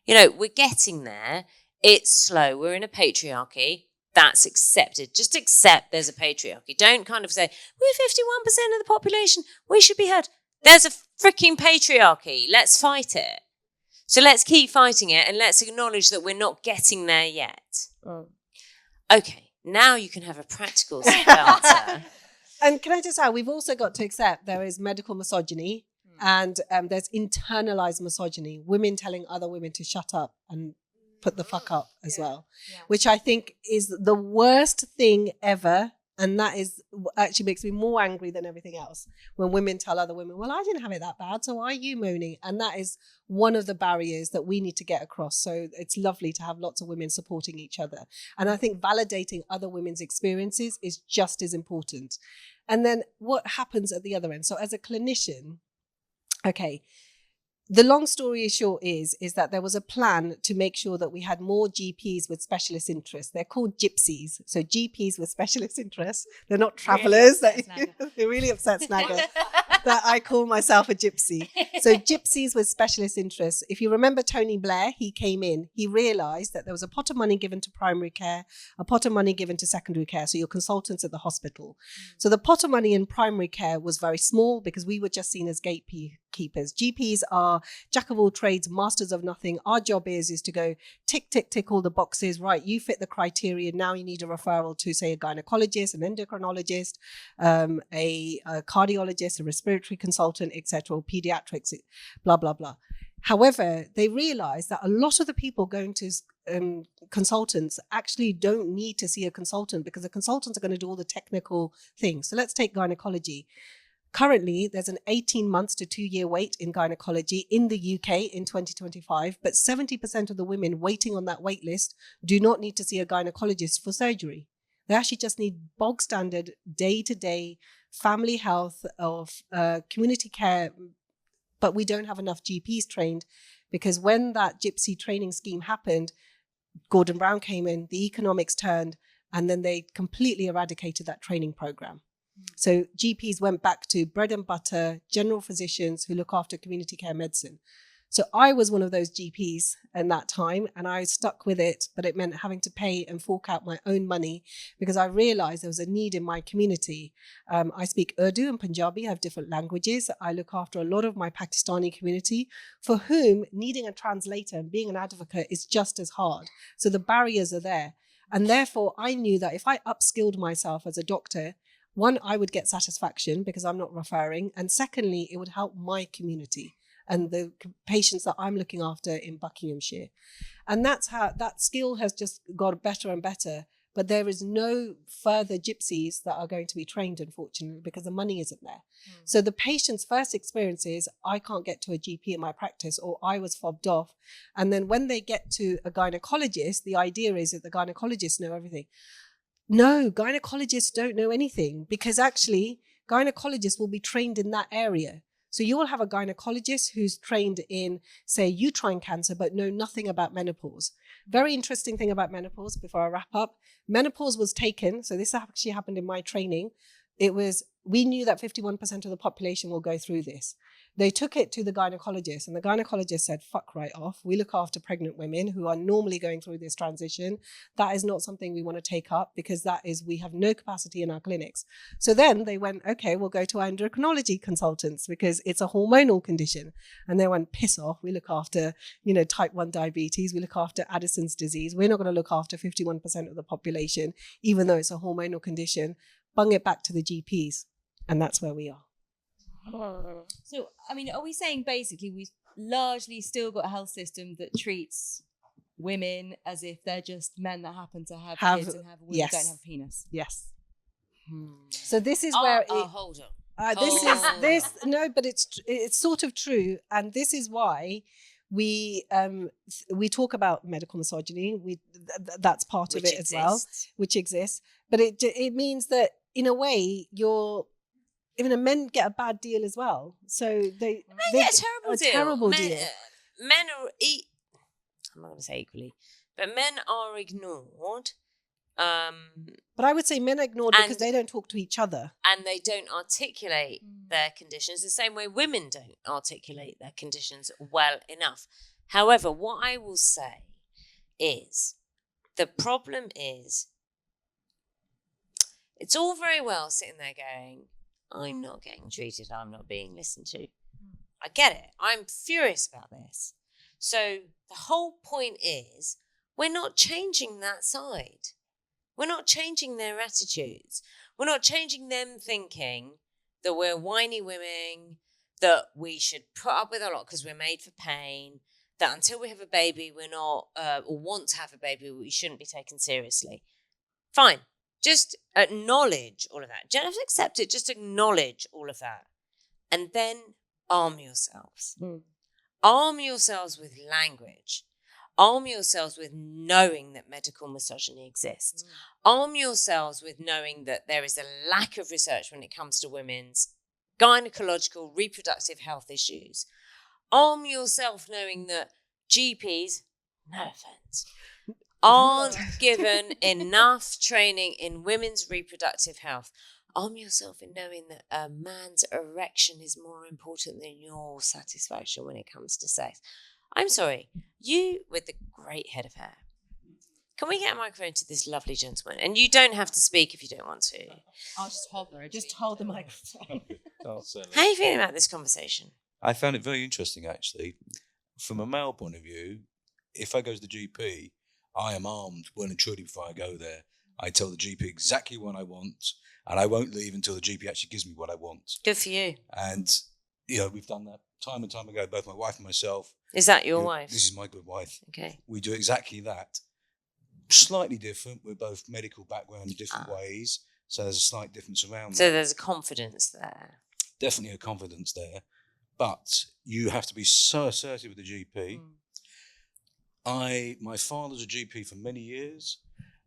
We're getting there. It's slow. We're in a patriarchy. That's accepted. Just accept there's a patriarchy. Don't kind of say, we're 51% of the population. We should be heard. There's a freaking patriarchy. Let's fight it. So let's keep fighting it, and let's acknowledge that we're not getting there yet. Okay, now you can have a practical answer. And can I just add, we've also got to accept there is medical misogyny, and there's internalized misogyny, women telling other women to shut up and put the fuck up as well, which I think is the worst thing ever. And that is actually makes me more angry than everything else, when women tell other women, well, I didn't have it that bad, so why are you moaning? And that is one of the barriers that we need to get across. So it's lovely to have lots of women supporting each other. And I think validating other women's experiences is just as important. And then what happens at the other end? So as a clinician, okay, the long story short is that there was a plan to make sure that we had more GPs with specialist interests. They're called gypsies. So GPs with specialist interests. They're not travellers. It really upsets Naga. that I call myself a gypsy. So gypsies with specialist interests. If you remember Tony Blair, he came in, he realised that there was a pot of money given to primary care, a pot of money given to secondary care, so your consultants at the hospital. So the pot of money in primary care was very small because we were just seen as gatekeepers. GPs are jack of all trades, masters of nothing. Our job is to go tick, tick, tick all the boxes. Right, you fit the criteria. Now you need a referral to, say, a gynecologist, an endocrinologist, a cardiologist, a respiratory consultant, etc., or pediatrics, blah, blah, blah. However, they realize that a lot of the people going to consultants actually don't need to see a consultant because the consultants are going to do all the technical things. So let's take gynecology. Currently, there's an 18 months to 2-year wait in gynecology in the UK in 2025, but 70% of the women waiting on that wait list do not need to see a gynecologist for surgery. They actually just need bog standard day-to-day family health of community care, but we don't have enough GPs trained because when that gypsy training scheme happened, Gordon Brown came in, the economics turned, and then they completely eradicated that training program. So GPs went back to bread and butter, general physicians who look after community care medicine. So I was one of those GPs in that time and I stuck with it, but it meant having to pay and fork out my own money because I realized there was a need in my community. I speak Urdu and Punjabi, I have different languages. I look after a lot of my Pakistani community for whom needing a translator and being an advocate is just as hard. So the barriers are there. And therefore I knew that if I upskilled myself as a doctor, one, I would get satisfaction because I'm not referring. And secondly, it would help my community and the patients that I'm looking after in Buckinghamshire. And that's how that skill has just got better and better. But there is no further gypsies that are going to be trained, unfortunately, because the money isn't there. So the patient's first experience is, I can't get to a GP in my practice, or I was fobbed off. And then when they get to a gynecologist, the idea is that the gynecologists know everything. No, gynecologists don't know anything because actually gynecologists will be trained in that area. So you will have a gynecologist who's trained in, say, uterine cancer, but know nothing about menopause. Very interesting thing about menopause before I wrap up. Menopause was taken. So this actually happened in my training. We knew that 51% of the population will go through this. They took it to the gynecologist and the gynecologist said, fuck right off. We look after pregnant women who are normally going through this transition. That is not something we want to take up because we have no capacity in our clinics. So then they went, okay, we'll go to our endocrinology consultants because it's a hormonal condition. And they went, piss off. We look after, type 1 diabetes. We look after Addison's disease. We're not going to look after 51% of the population, even though it's a hormonal condition. Bung it back to the GPs. And that's where we are. So, are we saying basically we've largely still got a health system that treats women as if they're just men that happen to have kids and have a woman that don't have a penis? Yes. So this is where hold on. No, but it's sort of true, and this is why we talk about medical misogyny. That's part of it as well, which exists. But it means that in a way even men get a bad deal as well. So they get a terrible deal. Men are I'm not going to say equally, but men are ignored. But I would say men are ignored because they don't talk to each other. And they don't articulate their conditions the same way women don't articulate their conditions well enough. However, what I will say is the problem is it's all very well sitting there going, I'm not getting treated, I'm not being listened to. I get it. I'm furious about this. So the whole point is we're not changing that side. We're not changing their attitudes. We're not changing them thinking that we're whiny women, that we should put up with a lot because we're made for pain, that until we have a baby, we're not, or want to have a baby, we shouldn't be taken seriously. Fine. Just acknowledge all of that. Don't have to accept it. Just acknowledge all of that. And then arm yourselves. Arm yourselves with language. Arm yourselves with knowing that medical misogyny exists. Arm yourselves with knowing that there is a lack of research when it comes to women's gynecological reproductive health issues. Arm yourself knowing that GPs, no offense, aren't given enough training in women's reproductive health. arm yourself in knowing that a man's erection is more important than your satisfaction when it comes to sex. I'm sorry, you with the great head of hair. Can we get a microphone to this lovely gentleman? And you don't have to speak if you don't want to. I'll just hover. Just hold the microphone. How are you feeling about this conversation? I found it very interesting, actually. From a male point of view, if I go to the GP, I am armed well and truly before I go there. I tell the GP exactly what I want, and I won't leave until the GP actually gives me what I want. Good for you. And, we've done that time and time ago, both my wife and myself. Is that your wife? This is my good wife. Okay. We do exactly that. Slightly different. We're both medical background in different ways, so there's a slight difference around So that. there's a confidence there. Definitely a confidence there, but you have to be so assertive with the GP. My father's a GP for many years,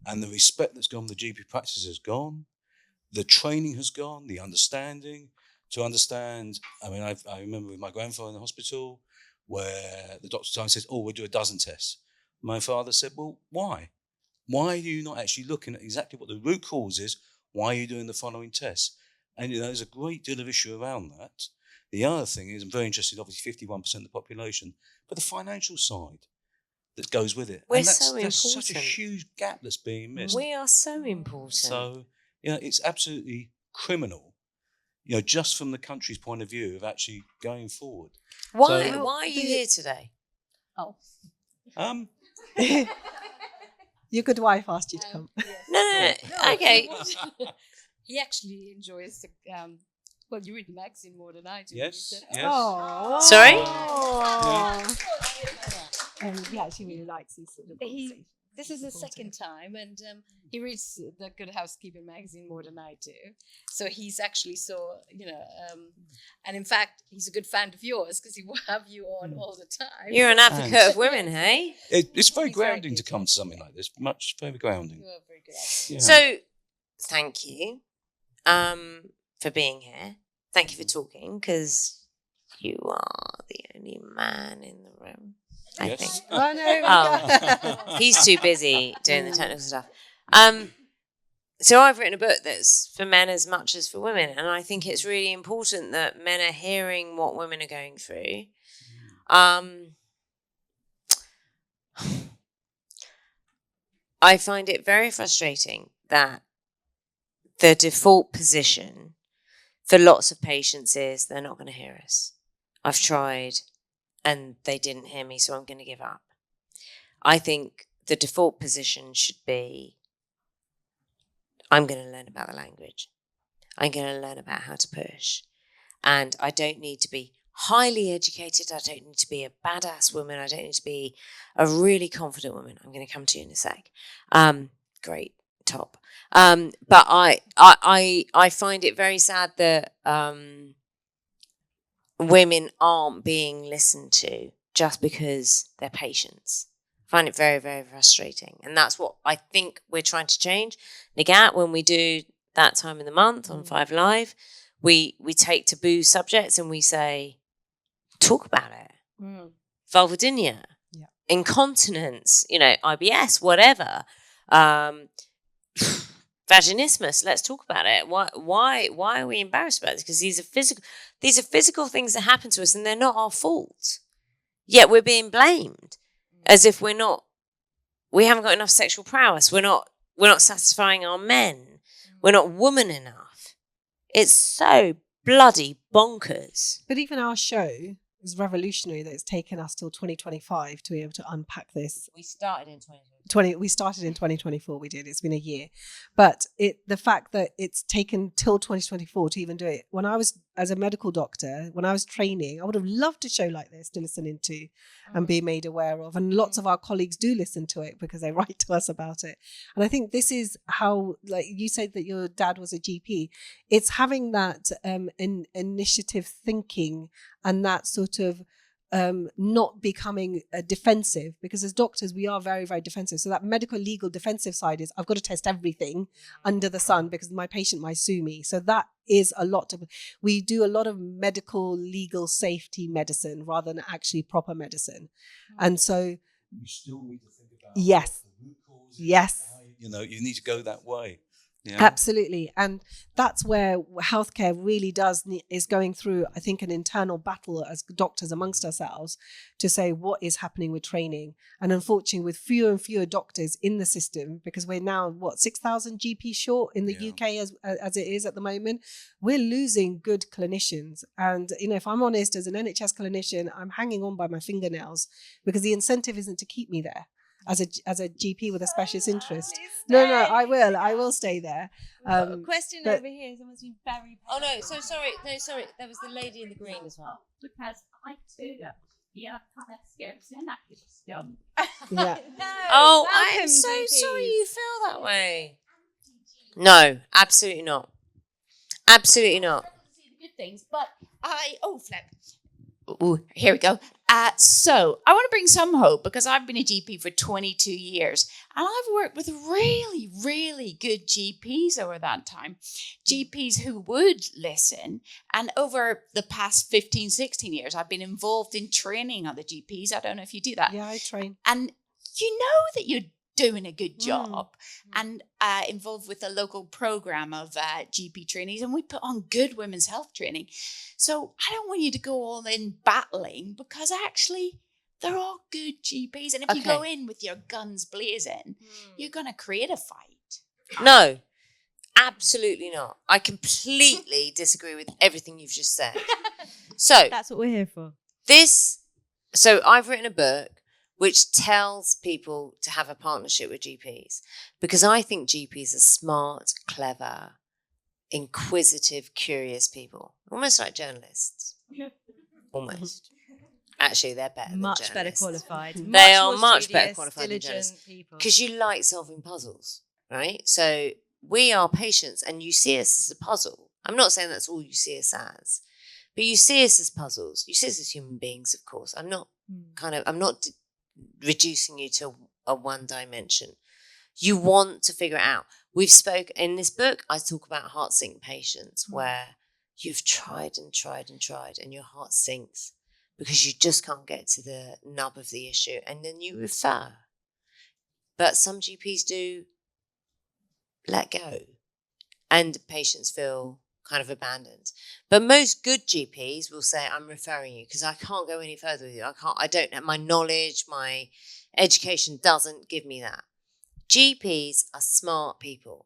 and the respect that's gone with the GP practice has gone. The training has gone, the understanding. To understand, I remember with my grandfather in the hospital where the doctor sometimes says, we'll do a dozen tests. My father said, well, why? Why are you not actually looking at exactly what the root cause is? Why are you doing the following tests? And, there's a great deal of issue around that. The other thing is, I'm very interested, obviously 51% of the population, but the financial side that goes with it. We're and so that's such a important. huge gap that's being missed. We are so important. So, it's absolutely criminal, just from the country's point of view of actually going forward. Why So- are you here today? Oh. Your good wife asked you to come. No. Okay. He actually enjoys the. You read the magazine more than I do. Yes, He said, yes. Oh. Sorry? He actually really likes these sort of conversations. This is the second time, and he reads the Good Housekeeping magazine more than I do. So he's actually and in fact, he's a good fan of yours because he will have you on all the time. You're an advocate of women, hey? It's very He's very grounding good, to come to something like this. Very grounding. You are very good. Yeah. So, thank you for being here. Thank you for talking, because you are the only man in the room, I Yes. think. Oh, no. Oh, he's too busy doing the technical stuff. So I've written a book that's for men as much as for women, and I think it's really important that men are hearing what women are going through. I find it very frustrating that the default position for lots of patients is they're not going to hear us. I've tried and they didn't hear me, so I'm going to give up. I think the default position should be, I'm going to learn about the language. I'm going to learn about how to push. And I don't need to be highly educated. I don't need to be a badass woman. I don't need to be a really confident woman. I'm going to come to you in a sec. Great, top. But I find it very sad that women aren't being listened to just because they're patients. I find it very, very frustrating. And that's what I think we're trying to change. Nighat, when we do that time of the month on 5 Live, we take taboo subjects and we say, talk about it. Vulvodynia, incontinence, IBS, whatever. Vaginismus, let's talk about it. Why are we embarrassed about this? Because these are physical things that happen to us and they're not our fault. Yet we're being blamed as if we haven't got enough sexual prowess. We're not satisfying our men. We're not woman enough. It's so bloody bonkers. But even our show is revolutionary that it's taken us till 2025 to be able to unpack this. We started in 2020. We started in 2024. We did. It's been a year, but the fact that it's taken till 2024 to even do it. When I was as a medical doctor, when I was training, I would have loved a show like this to listen into and be made aware of. And lots of our colleagues do listen to it because they write to us about it. And I think this is how, like you said, that your dad was a GP. It's having that initiative thinking and that sort of not becoming defensive, because as doctors we are very, very defensive. So that medical legal defensive side is I've got to test everything under the sun because my patient might sue me. So that is a lot of, we do a lot of medical legal safety medicine rather than actually proper medicine. And so You still need to think about yes, the root causes, yes. why, you need to go that way. Yeah. Absolutely. And that's where healthcare really is going through, I think, an internal battle as doctors amongst ourselves to say what is happening with training. And unfortunately, with fewer and fewer doctors in the system, because we're now, 6,000 GP short in the UK as it is at the moment, we're losing good clinicians. And, if I'm honest, as an NHS clinician, I'm hanging on by my fingernails because the incentive isn't to keep me there. As a GP with a specialist interest. No, I will stay there. Question over here. Someone's been very. Oh no, sorry. There was the lady in the green as well. Because I too, kind of scared saying that system. Yeah. Oh, I'm so sorry you feel that way. No, absolutely not. Absolutely not. See the good things, but flip. Ooh, here we go. So I want to bring some hope because I've been a GP for 22 years and I've worked with really, really good GPs over that time. GPs who would listen. And over the past 15, 16 years, I've been involved in training other GPs. I don't know if you do that. Yeah, I train. And you know that you're doing a good job and involved with a local program of GP trainees, and we put on good women's health training. So I don't want you to go all in battling because actually they're all good GPs, and if you go in with your guns blazing, you're going to create a fight. No, absolutely not. I completely disagree with everything you've just said. So That's what we're here for. So I've written a book which tells people to have a partnership with GPs because I think GPs are smart, clever, inquisitive, curious people, almost like journalists. Almost. Actually, they're better Much than better journalists. qualified. They are more much better studious, qualified than diligent journalists. people. Because you like solving puzzles, right? So we are patients and you see us as a puzzle. I'm not saying that's all you see us as, but you see us as puzzles. You see us as human beings, of course. I'm not reducing you to a one dimension. You want to figure it out. We've spoke in this book, I talk about heart sink patients where you've tried and tried and tried and your heart sinks because you just can't get to the nub of the issue and then you refer. But some GPs do let go and patients feel kind of abandoned. But most good GPs will say, I'm referring you because I can't go any further with you. I don't have my knowledge, my education doesn't give me that. GPs are smart people.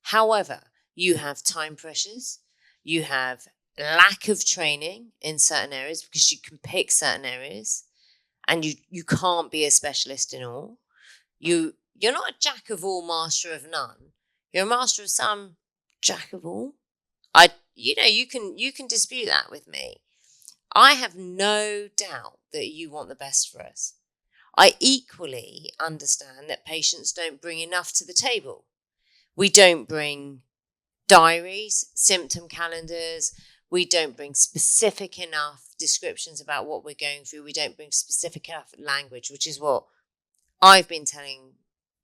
However, you have time pressures, you have lack of training in certain areas because you can pick certain areas and you can't be a specialist in all. You're not a jack of all, master of none. You're a master of some, jack of all. You can dispute that with me. I have no doubt that you want the best for us. I equally understand that patients don't bring enough to the table. We don't bring diaries, symptom calendars. We don't bring specific enough descriptions about what we're going through. We don't bring specific enough language, which is what I've been telling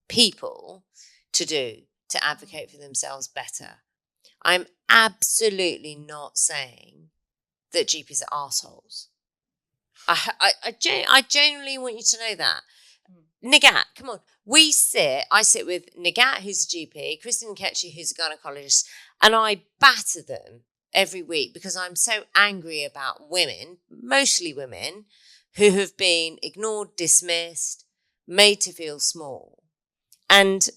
people to do to advocate for themselves better. I'm absolutely not saying that GPs are arseholes. I genuinely want you to know that. Nighat, come on. I sit with Nighat, who's a GP, Kristen Ketchy, who's a gynecologist, and I batter them every week because I'm so angry about women, mostly women, who have been ignored, dismissed, made to feel small. And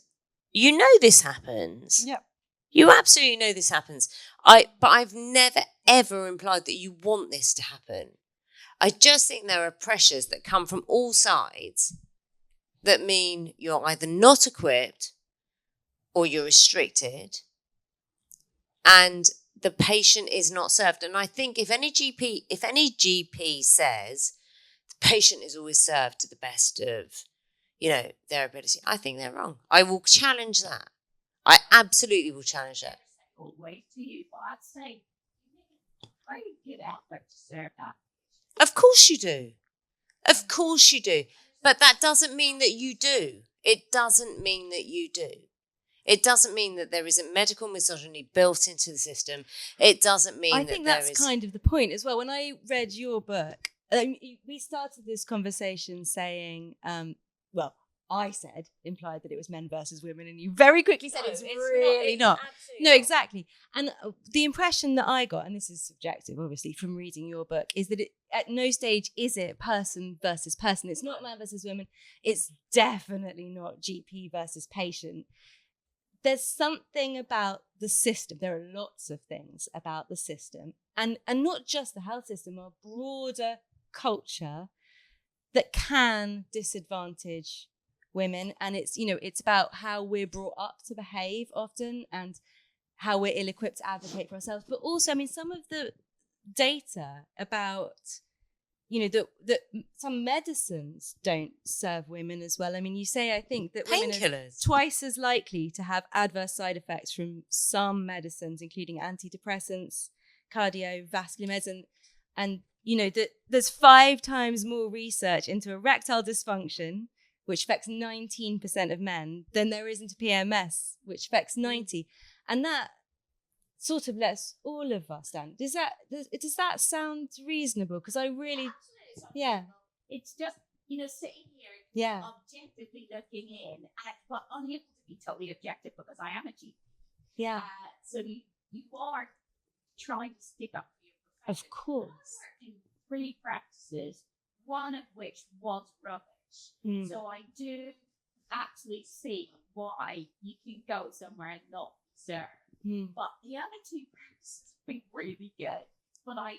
you know this happens. Yep. You absolutely know this happens. But I've never, ever implied that you want this to happen. I just think there are pressures that come from all sides that mean you're either not equipped or you're restricted and the patient is not served. And I think if any GP says the patient is always served to the best of, their ability, I think they're wrong. I will challenge that. I absolutely will challenge that. Wait to you, but I'd say very good effort to serve that. Of course you do. Of course you do. But that doesn't mean that you do. It doesn't mean that you do. It doesn't mean that there isn't medical misogyny built into the system. It doesn't mean I think that's kind of the point as well. When I read your book, we started this conversation saying, I said implied that it was men versus women, and you very quickly said it's really not. No, exactly. And the impression that I got, and this is subjective, obviously, from reading your book, is that at no stage is it person versus person. It's not man versus women. It's definitely not GP versus patient. There's something about the system. There are lots of things about the system, and not just the health system, our broader culture that can disadvantage women. And it's about how we're brought up to behave often, and how we're ill-equipped to advocate for ourselves. But also, I mean, some of the data about, that some medicines don't serve women as well. I mean, you say, I think, that women are Painkillers. twice as likely to have adverse side effects from some medicines, including antidepressants, cardiovascular medicine, and that there's 5 times more research into erectile dysfunction, which affects 19% of men, than there is into PMS, which affects 90%. And that sort of lets all of us down. Does that sound reasonable? Because I really, yeah. It's just, sitting here, Yeah. objectively looking in, but unable to be totally objective because I am a GP. Yeah. So you are trying to stick up for your profession. Of course. I worked in 3 practices, one of which was rubbish. So I do actually see why you can go somewhere and not serve. But the other 2 practices have been really good. But I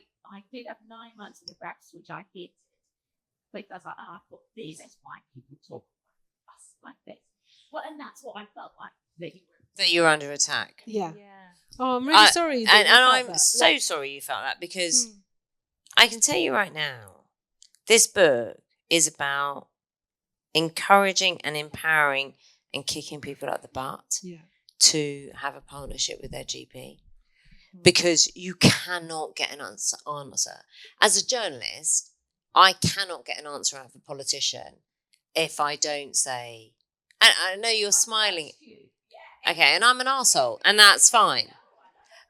did have 9 months in the practice, which I hated, because I thought this is why people talk about us like this. Well, and that's what I felt like That you're under attack. Yeah. Yeah. Oh, I'm really sorry. that And you felt I'm that. so sorry you felt that, because I can tell you right now, this book is about encouraging and empowering and kicking people up the butt to have a partnership with their GP. Because you cannot get an answer. As a journalist, I cannot get an answer out of a politician if I don't say, and I know you're smiling. Okay, and I'm an arsehole, and that's fine.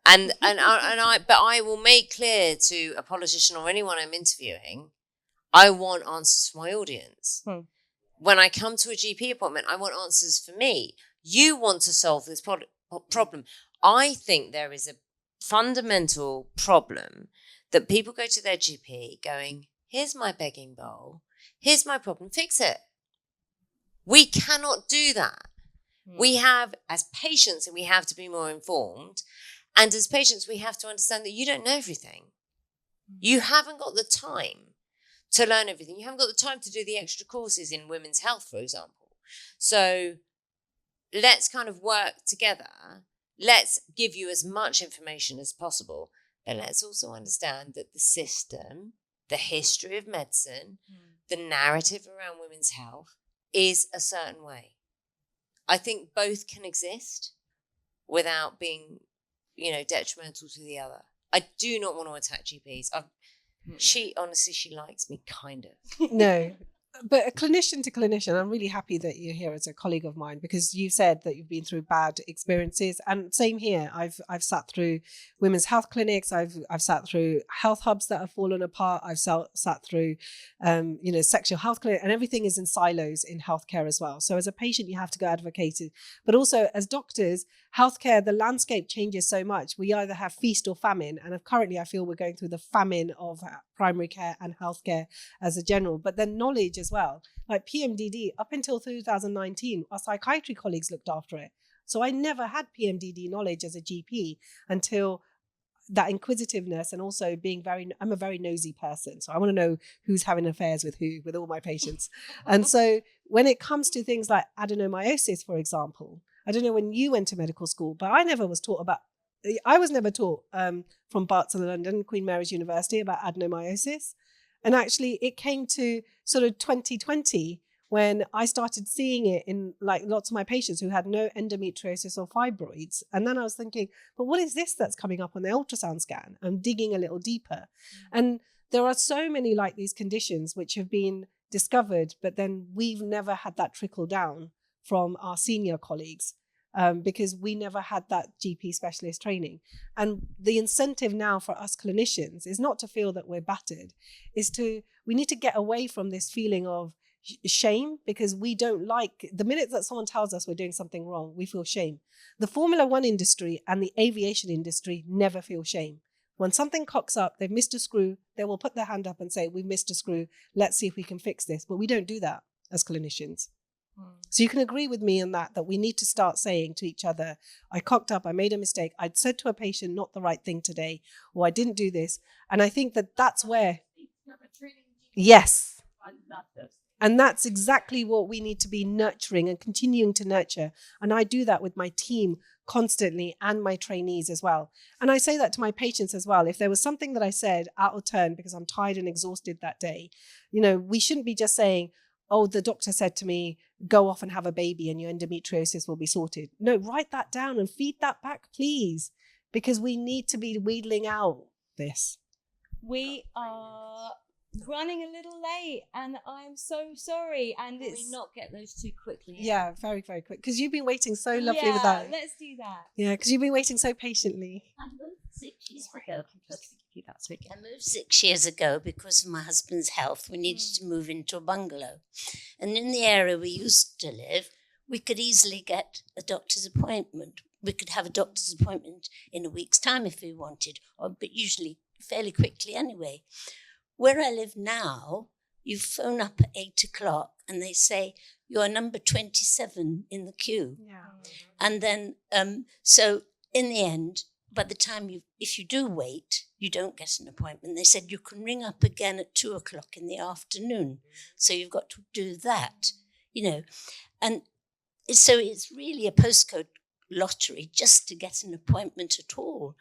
But I will make clear to a politician or anyone I'm interviewing, I want answers for my audience. When I come to a GP appointment, I want answers for me. You want to solve this problem. I think there is a fundamental problem that people go to their GP going, here's my begging bowl, here's my problem, fix it. We cannot do that. We have, as patients, and we have to be more informed. And as patients, we have to understand that you don't know everything. You haven't got the time to learn everything. You haven't got the time to do the extra courses in women's health, for example. So let's kind of work together. Let's give you as much information as possible. But let's also understand that the system, the history of medicine, the narrative around women's health is a certain way. I think both can exist without being, detrimental to the other. I do not want to attack GPs. She likes me, kind of. No, but a clinician to clinician, I'm really happy that you're here as a colleague of mine, because you said that you've been through bad experiences, and same here. I've sat through women's health clinics. I've sat through health hubs that have fallen apart. I've sat through, sexual health clinic, and everything is in silos in healthcare as well. So as a patient, you have to go advocate it, but also as doctors, healthcare, the landscape changes so much. We either have feast or famine, and currently I feel we're going through the famine of primary care and healthcare as a general, but then knowledge as well. Like PMDD, up until 2019, our psychiatry colleagues looked after it. So I never had PMDD knowledge as a GP until that inquisitiveness, and also I'm a very nosy person. So I want to know who's having affairs with who, with all my patients. And so when it comes to things like adenomyosis, for example, I don't know when you went to medical school, but I was never taught from Barts of London, Queen Mary's University, about adenomyosis. And actually it came to sort of 2020 when I started seeing it in like lots of my patients who had no endometriosis or fibroids. And then I was thinking, but what is this that's coming up on the ultrasound scan? I'm digging a little deeper. And there are so many like these conditions which have been discovered, but then we've never had that trickle down from our senior colleagues. Because we never had that GP specialist training. And the incentive now for us clinicians is not to feel that we're battered, we need to get away from this feeling of shame, because we don't like the minute that someone tells us we're doing something wrong, we feel shame. The Formula One industry and the aviation industry never feel shame. When something cocks up, they've missed a screw, they will put their hand up and say, we've missed a screw. Let's see if we can fix this. But we don't do that as clinicians. So you can agree with me on that we need to start saying to each other, I cocked up, I made a mistake. I'd said to a patient not the right thing today, or I didn't do this. And I think that that's where, yes. And that's exactly what we need to be nurturing and continuing to nurture. And I do that with my team constantly and my trainees as well. And I say that to my patients as well. If there was something that I said out of turn because I'm tired and exhausted that day, we shouldn't be just saying, oh, the doctor said to me, go off and have a baby and your endometriosis will be sorted. No, write that down and feed that back, please, because we need to be wheedling out this. We are running a little late and I'm so sorry. And Can we not get those too quickly? Yeah, very, very quick. Because you've been waiting so lovely with that. Let's do that. Yeah, because you've been waiting so patiently. I moved 6 years ago. I moved 6 years ago because of my husband's health. We needed to move into a bungalow. And in the area we used to live, we could easily get a doctor's appointment. We could have a doctor's appointment in a week's time if we wanted, but usually fairly quickly anyway. Where I live now, you phone up at 8 o'clock and they say, you're number 27 in the queue. Yeah. And then, so in the end, by the time if you do wait, you don't get an appointment. They said you can ring up again at 2 o'clock in the afternoon. So you've got to do that, And so it's really a postcode lottery just to get an appointment at all.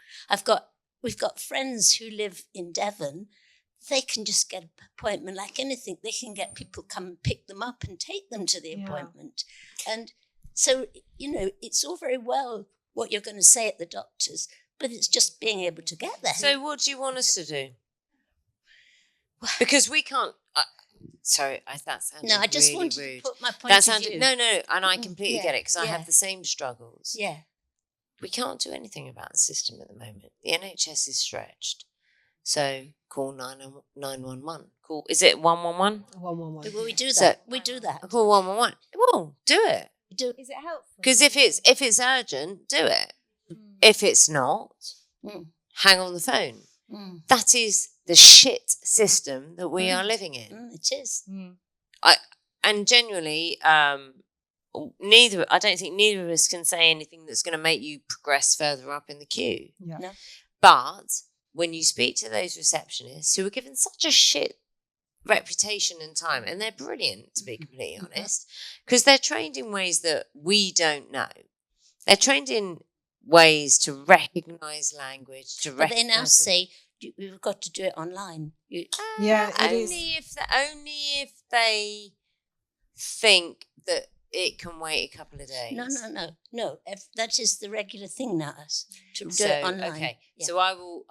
We've got friends who live in Devon. They can just get an appointment like anything. They can get people come and pick them up and take them to the appointment. And so, it's all very well what you're going to say at the doctor's, but it's just being able to get there. So what do you want us to do? Because we can't... sorry, that sounded no, I just really wanted rude. to put my point of view. No, and I completely Yeah, get it because I yeah. have the same struggles. Yeah. We can't do anything about the system at the moment. The NHS is stretched. So call 911. Call, is it 111? 111. Well, we do that. So- we do that. Call 111. Well, do it. We do. Is it helpful? Because if it's urgent, do it. If it's not, hang on the phone. That is the shit system that we are living in. It is. And genuinely, I don't think neither of us can say anything that's going to make you progress further up in the queue. Yeah. No. But when you speak to those receptionists who are given such a shit reputation and time, and they're brilliant, to be completely honest, because they're trained in ways that we don't know. They're trained in ways to recognise language, But they now say we've got to do it online. Yeah, it is. Only if they think that it can wait a couple of days. No. That is the regular thing now, to do So, it online. okay. Yeah. So I will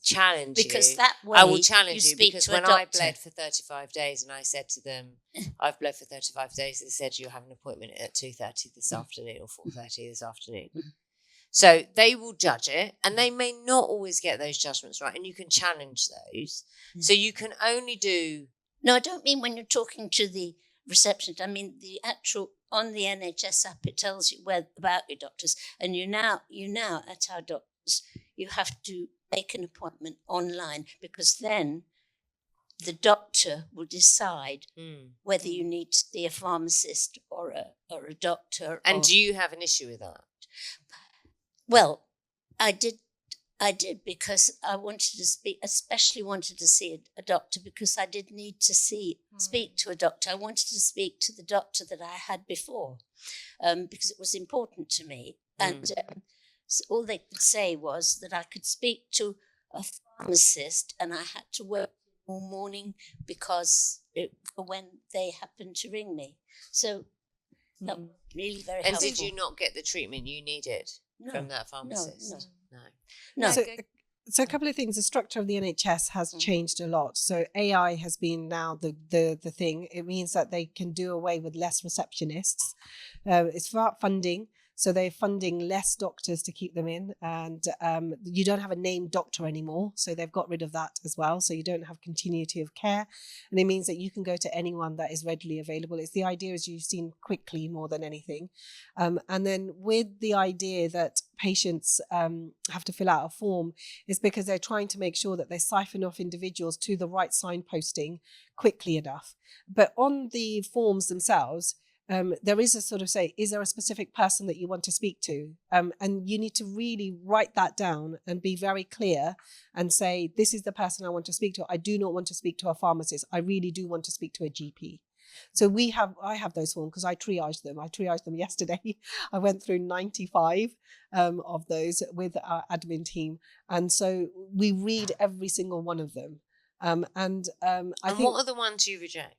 challenge because you. that way I will challenge you speak because to a when I doctor. bled for 35 days and I said to them, I've bled for 35 days, they said you'll have an appointment at 2:30 this afternoon or 4:30 this afternoon. So they will judge it, and they may not always get those judgments right, and you can challenge those. So you can only do... No, I don't mean when you're talking to the receptionist. I mean the actual, on the NHS app, it tells you about your doctors, and you now at our doctors, you have to make an appointment online, because then the doctor will decide whether you need to see a pharmacist or a doctor. And do you have an issue with that? Well, I did because I wanted to especially wanted to see a doctor, because I did need to speak to a doctor. I wanted to speak to the doctor that I had before, because it was important to me. And so all they could say was that I could speak to a pharmacist, and I had to work all morning because when they happened to ring me. So that was really very helpful. And did you not get the treatment you needed from that pharmacist? No. So a couple of things. The structure of the NHS has changed a lot. So AI has been now the thing. It means that they can do away with less receptionists. It's about funding. So they're funding less doctors to keep them in, and you don't have a named doctor anymore. So they've got rid of that as well. So you don't have continuity of care, and it means that you can go to anyone that is readily available. It's the idea, as you've seen, quickly more than anything, and then with the idea that patients have to fill out a form, is because they're trying to make sure that they siphon off individuals to the right signposting quickly enough. But on the forms themselves, there is a sort of say, is there a specific person that you want to speak to? And you need to really write that down and be very clear and say, this is the person I want to speak to. I do not want to speak to a pharmacist. I really do want to speak to a GP. So I have those forms because I triaged them. I triaged them yesterday. I went through 95 of those with our admin team. And so we read every single one of them. I think, what are the ones you reject?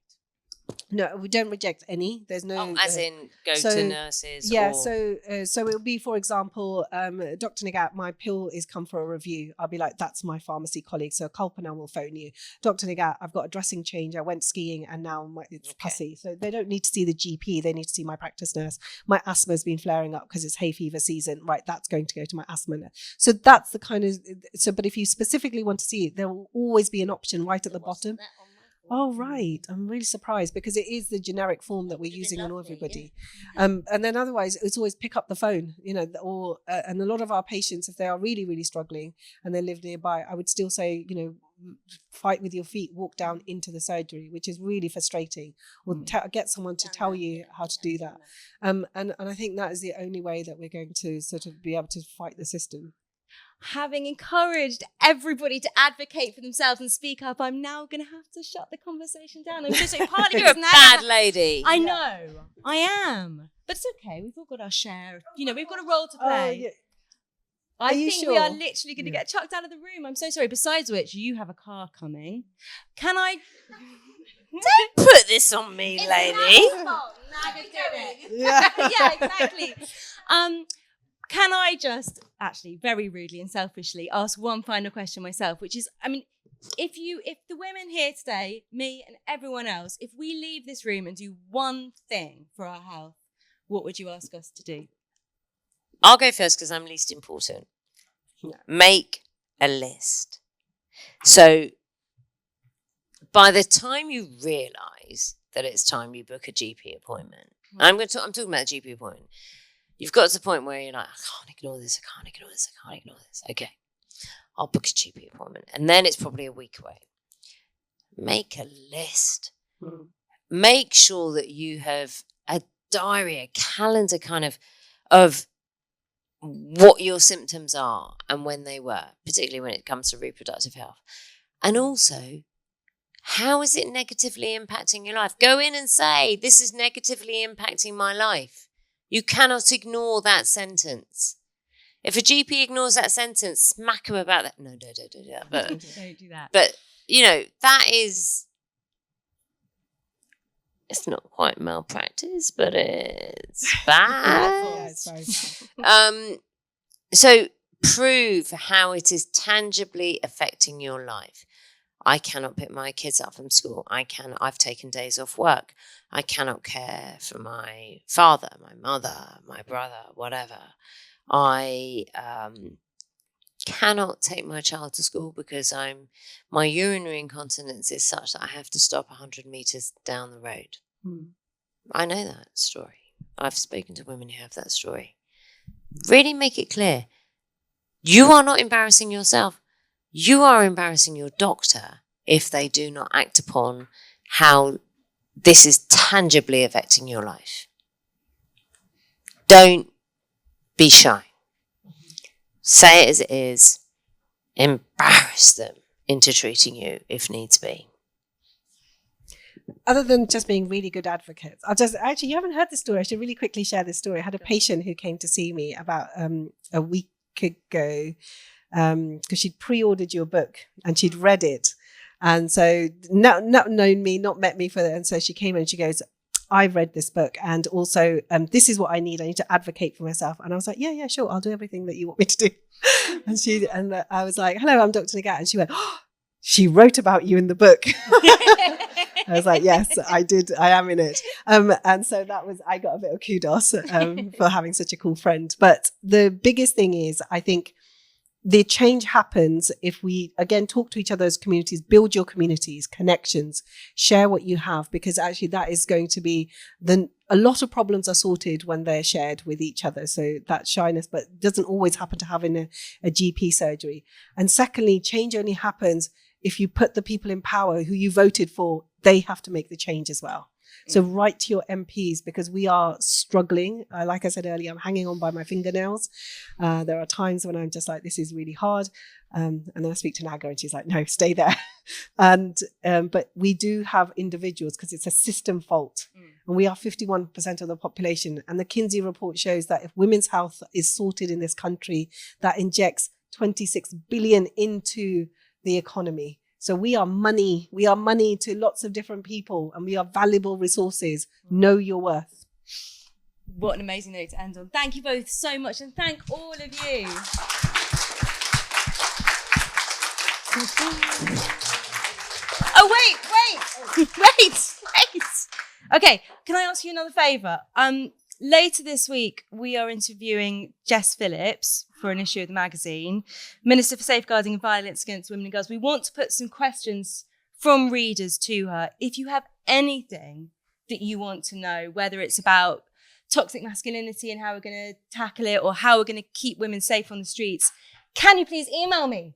No, we don't reject any. There's no. As in go to nurses. Yeah. Or... So it'll be, for example, Dr. Nighat, my pill is come for a review. I'll be like, that's my pharmacy colleague. So Kalpana will phone you. Dr. Nighat, I've got a dressing change. I went skiing and now it's pussy. So they don't need to see the GP. They need to see my practice nurse. My asthma's been flaring up because it's hay fever season. Right. That's going to go to my asthma nurse. So that's the kind of. So, but if you specifically want to see it, there will always be an option right at the bottom. Oh, right. I'm really surprised because it is the generic form that we're using on everybody. Yeah. And then otherwise, it's always pick up the phone, or and a lot of our patients, if they are really, really struggling and they live nearby, I would still say, fight with your feet, walk down into the surgery, which is really frustrating, or get someone to tell you how to do that. And I think that is the only way that we're going to sort of be able to fight the system. Having encouraged everybody to advocate for themselves and speak up, I'm now going to have to shut the conversation down. I'm just partly You're a bad lady. I know, I am, but it's okay. We've all got our share. We've got a role to play. Yeah. I think sure? we are literally going to get chucked out of the room. I'm so sorry. Besides which, you have a car coming. Can I? Don't put this on me, lady. Naga did it. Yeah. Yeah, exactly. Can I just actually very rudely and selfishly ask one final question myself, which is, if the women here today, me and everyone else, if we leave this room and do one thing for our health, what would you ask us to do? I'll go first because I'm least important. Make a list. So by the time you realise that it's time you book a GP appointment, I'm talking about a GP appointment. You've got to the point where you're like, I can't ignore this. Okay, I'll book a GP appointment. And then it's probably a week away. Make a list. Make sure that you have a diary, a calendar kind of what your symptoms are and when they were, particularly when it comes to reproductive health. And also, how is it negatively impacting your life? Go in and say, this is negatively impacting my life. You cannot ignore that sentence. If a GP ignores that sentence, smack him about that. No, don't do that. But, don't do that. But, that is, it's not quite malpractice, but it's bad. Yeah, it's very bad. So prove how it is tangibly affecting your life. I cannot pick my kids up from school. I've taken days off work. I cannot care for my father, my mother, my brother, whatever. I cannot take my child to school because my urinary incontinence is such that I have to stop 100 meters down the road. I know that story. I've spoken to women who have that story. Really make it clear. You are not embarrassing yourself. You are embarrassing your doctor if they do not act upon how this is tangibly affecting your life. Don't be shy. Say it as it is. Embarrass them into treating you if needs be. Other than just being really good advocates, you haven't heard this story. I should really quickly share this story. I had a patient who came to see me about a week ago because she'd pre-ordered your book and she'd read it. And so not known me, not met me and so she came in and she goes, I've read this book and also this is what I need. I need to advocate for myself. And I was like, yeah, sure. I'll do everything that you want me to do. and I was like, hello, I'm Dr. Nighat. And she went, oh, she wrote about you in the book. I was like, yes, I did. I am in it. And so I got a bit of kudos for having such a cool friend. But the biggest thing is, I think the change happens if we, again, talk to each other as communities, build your communities, connections, share what you have, because actually that is going to be a lot of problems are sorted when they're shared with each other. So that shyness, but it doesn't always happen to having a GP surgery. And secondly, change only happens if you put the people in power who you voted for, they have to make the change as well. So write to your MPs, because we are struggling. Like I said earlier, I'm hanging on by my fingernails. There are times when I'm just like, this is really hard. And then I speak to Naga and she's like, no, stay there. But we do have individuals, because it's a system fault. And we are 51% of the population. And the Kinsey report shows that if women's health is sorted in this country, that injects 26 billion into the economy. So we are money to lots of different people, and we are valuable resources. Know your worth. What an amazing note to end on. Thank you both so much, and thank all of you. Oh, wait. Okay, can I ask you another favour? Later this week, we are interviewing Jess Phillips for an issue of the magazine, Minister for Safeguarding and Violence Against Women and Girls. We want to put some questions from readers to her. If you have anything that you want to know, whether it's about toxic masculinity and how we're going to tackle it, or how we're going to keep women safe on the streets, can you please email me?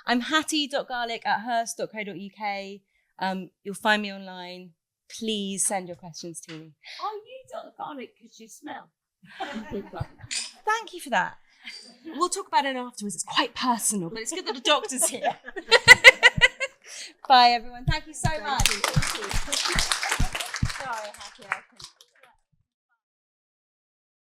I'm hattie.garlic@hearst.co.uk. You'll find me online. Please send your questions to me. Oh, you don't garlic because you smell. Thank you for that. We'll talk about it afterwards. It's quite personal, but it's good that the doctor's here. Bye, everyone. Thank you so much. Sorry, Hattie.